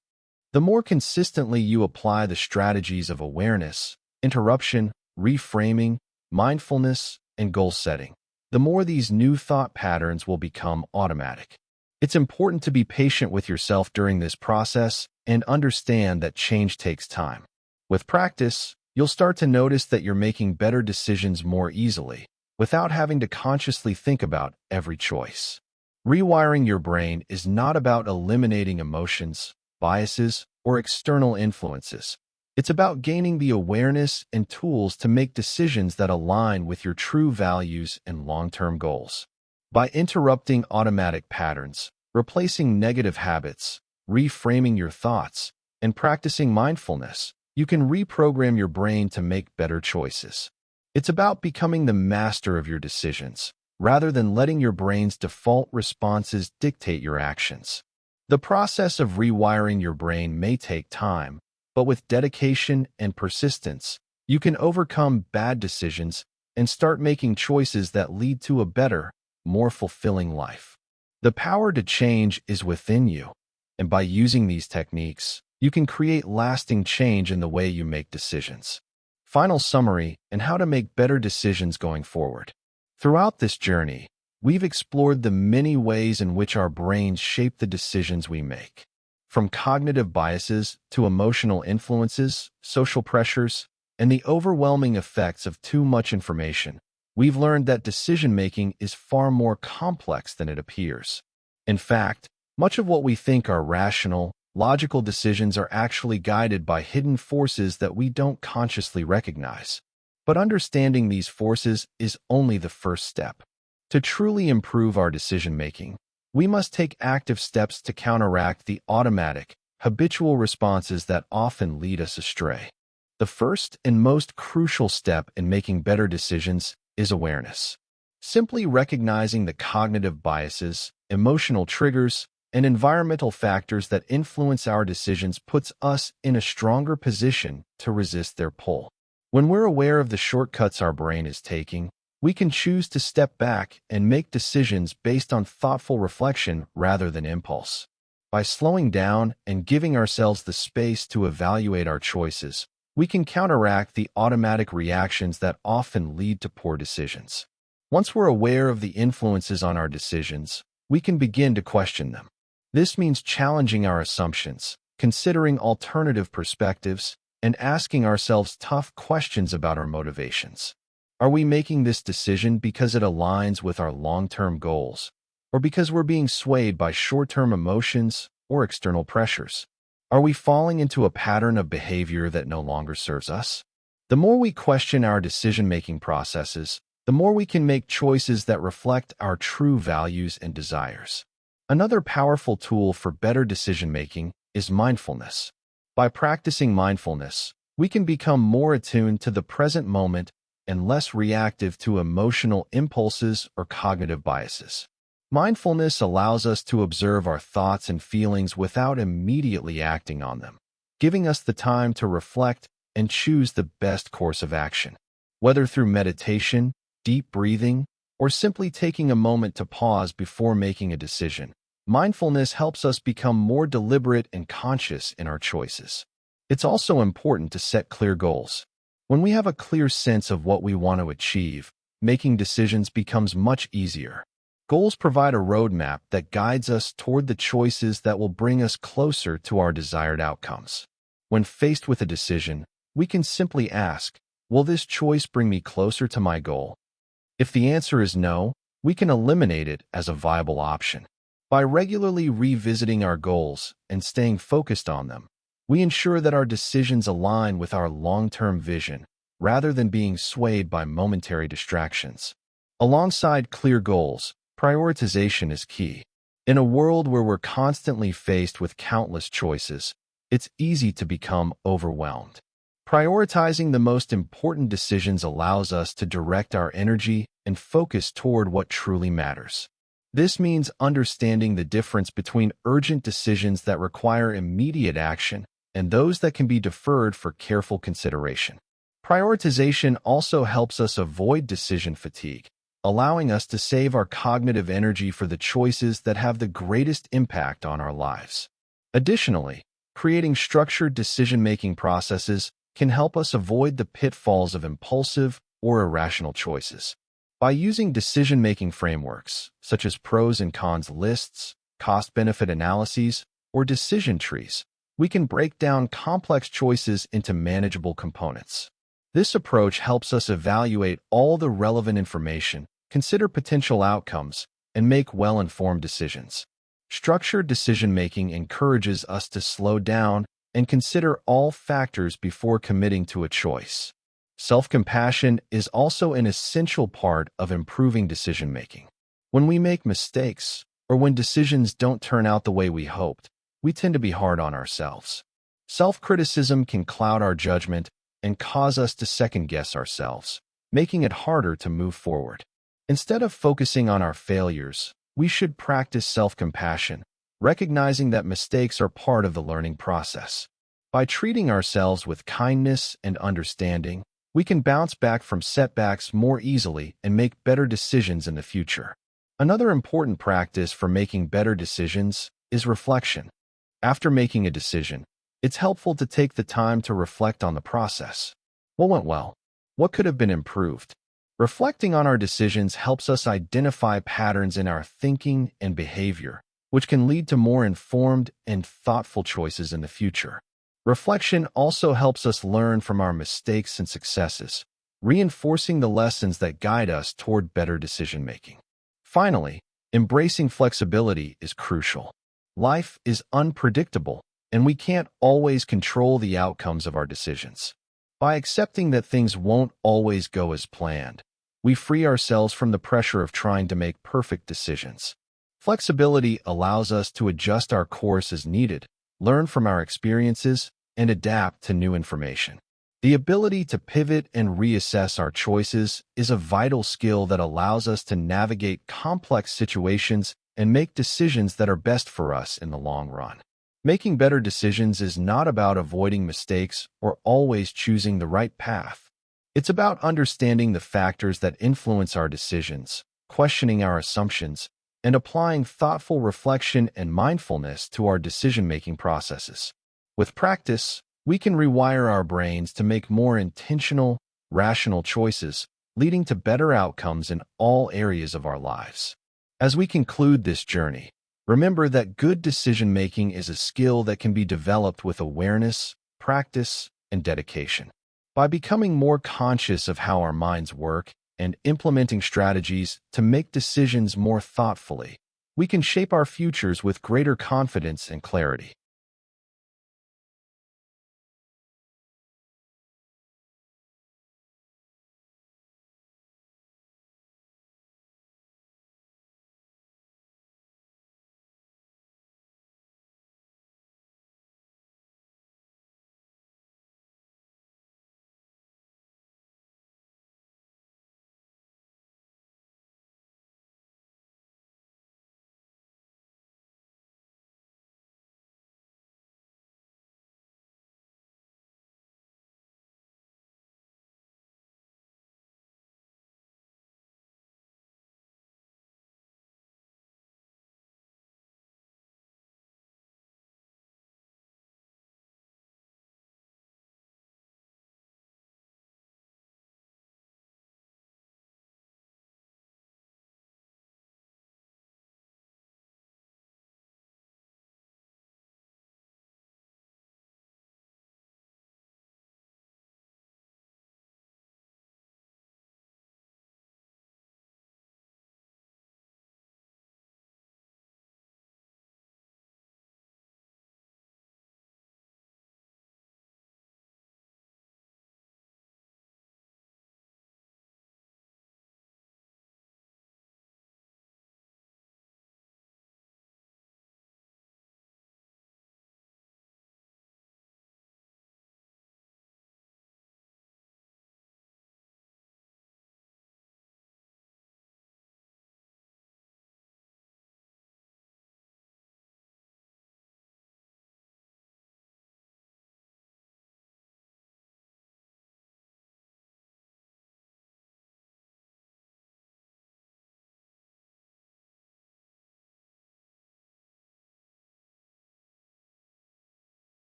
The more consistently you apply the strategies of awareness, interruption, reframing, mindfulness, and goal setting, the more these new thought patterns will become automatic. It's important to be patient with yourself during this process and understand that change takes time. With practice, you'll start to notice that you're making better decisions more easily, without having to consciously think about every choice. Rewiring your brain is not about eliminating emotions, biases, or external influences. It's about gaining the awareness and tools to make decisions that align with your true values and long-term goals. By interrupting automatic patterns, replacing negative habits, reframing your thoughts, and practicing mindfulness, you can reprogram your brain to make better choices. It's about becoming the master of your decisions, rather than letting your brain's default responses dictate your actions. The process of rewiring your brain may take time, but with dedication and persistence, you can overcome bad decisions and start making choices that lead to a better, more fulfilling life. The power to change is within you, and by using these techniques, you can create lasting change in the way you make decisions. Final summary and how to make better decisions going forward. Throughout this journey, we've explored the many ways in which our brains shape the decisions we make. From cognitive biases to emotional influences, social pressures, and the overwhelming effects of too much information, we've learned that decision-making is far more complex than it appears. In fact, much of what we think are rational, logical decisions are actually guided by hidden forces that we don't consciously recognize. But understanding these forces is only the first step. To truly improve our decision-making, we must take active steps to counteract the automatic, habitual responses that often lead us astray. The first and most crucial step in making better decisions is awareness. Simply recognizing the cognitive biases, emotional triggers, and environmental factors that influence our decisions puts us in a stronger position to resist their pull. When we're aware of the shortcuts our brain is taking, we can choose to step back and make decisions based on thoughtful reflection rather than impulse. By slowing down and giving ourselves the space to evaluate our choices, we can counteract the automatic reactions that often lead to poor decisions. Once we're aware of the influences on our decisions, we can begin to question them. This means challenging our assumptions, considering alternative perspectives, and asking ourselves tough questions about our motivations. Are we making this decision because it aligns with our long-term goals, or because we're being swayed by short-term emotions or external pressures? Are we falling into a pattern of behavior that no longer serves us? The more we question our decision-making processes, the more we can make choices that reflect our true values and desires. Another powerful tool for better decision-making is mindfulness. By practicing mindfulness, we can become more attuned to the present moment and less reactive to emotional impulses or cognitive biases. Mindfulness allows us to observe our thoughts and feelings without immediately acting on them, giving us the time to reflect and choose the best course of action. Whether through meditation, deep breathing, or simply taking a moment to pause before making a decision, mindfulness helps us become more deliberate and conscious in our choices. It's also important to set clear goals. When we have a clear sense of what we want to achieve, making decisions becomes much easier. Goals provide a roadmap that guides us toward the choices that will bring us closer to our desired outcomes. When faced with a decision, we can simply ask, will this choice bring me closer to my goal? If the answer is no, we can eliminate it as a viable option. By regularly revisiting our goals and staying focused on them, we ensure that our decisions align with our long-term vision rather than being swayed by momentary distractions. Alongside clear goals, prioritization is key. In a world where we're constantly faced with countless choices, it's easy to become overwhelmed. Prioritizing the most important decisions allows us to direct our energy and focus toward what truly matters. This means understanding the difference between urgent decisions that require immediate action and those that can be deferred for careful consideration. Prioritization also helps us avoid decision fatigue, allowing us to save our cognitive energy for the choices that have the greatest impact on our lives. Additionally, creating structured decision-making processes can help us avoid the pitfalls of impulsive or irrational choices. By using decision-making frameworks, such as pros and cons lists, cost-benefit analyses, or decision trees, we can break down complex choices into manageable components. This approach helps us evaluate all the relevant information, consider potential outcomes, and make well-informed decisions. Structured decision-making encourages us to slow down and consider all factors before committing to a choice. Self-compassion is also an essential part of improving decision-making. When we make mistakes, or when decisions don't turn out the way we hoped, we tend to be hard on ourselves. Self-criticism can cloud our judgment and cause us to second-guess ourselves, making it harder to move forward. Instead of focusing on our failures, we should practice self-compassion, recognizing that mistakes are part of the learning process. By treating ourselves with kindness and understanding, we can bounce back from setbacks more easily and make better decisions in the future. Another important practice for making better decisions is reflection. After making a decision, it's helpful to take the time to reflect on the process. What went well? What could have been improved? Reflecting on our decisions helps us identify patterns in our thinking and behavior, which can lead to more informed and thoughtful choices in the future. Reflection also helps us learn from our mistakes and successes, reinforcing the lessons that guide us toward better decision-making. Finally, embracing flexibility is crucial. Life is unpredictable, and we can't always control the outcomes of our decisions. By accepting that things won't always go as planned, we free ourselves from the pressure of trying to make perfect decisions. Flexibility allows us to adjust our course as needed, learn from our experiences, and adapt to new information. The ability to pivot and reassess our choices is a vital skill that allows us to navigate complex situations and make decisions that are best for us in the long run. Making better decisions is not about avoiding mistakes or always choosing the right path. It's about understanding the factors that influence our decisions, questioning our assumptions, and applying thoughtful reflection and mindfulness to our decision-making processes. With practice, we can rewire our brains to make more intentional, rational choices, leading to better outcomes in all areas of our lives. As we conclude this journey, remember that good decision-making is a skill that can be developed with awareness, practice, and dedication. By becoming more conscious of how our minds work and implementing strategies to make decisions more thoughtfully, we can shape our futures with greater confidence and clarity.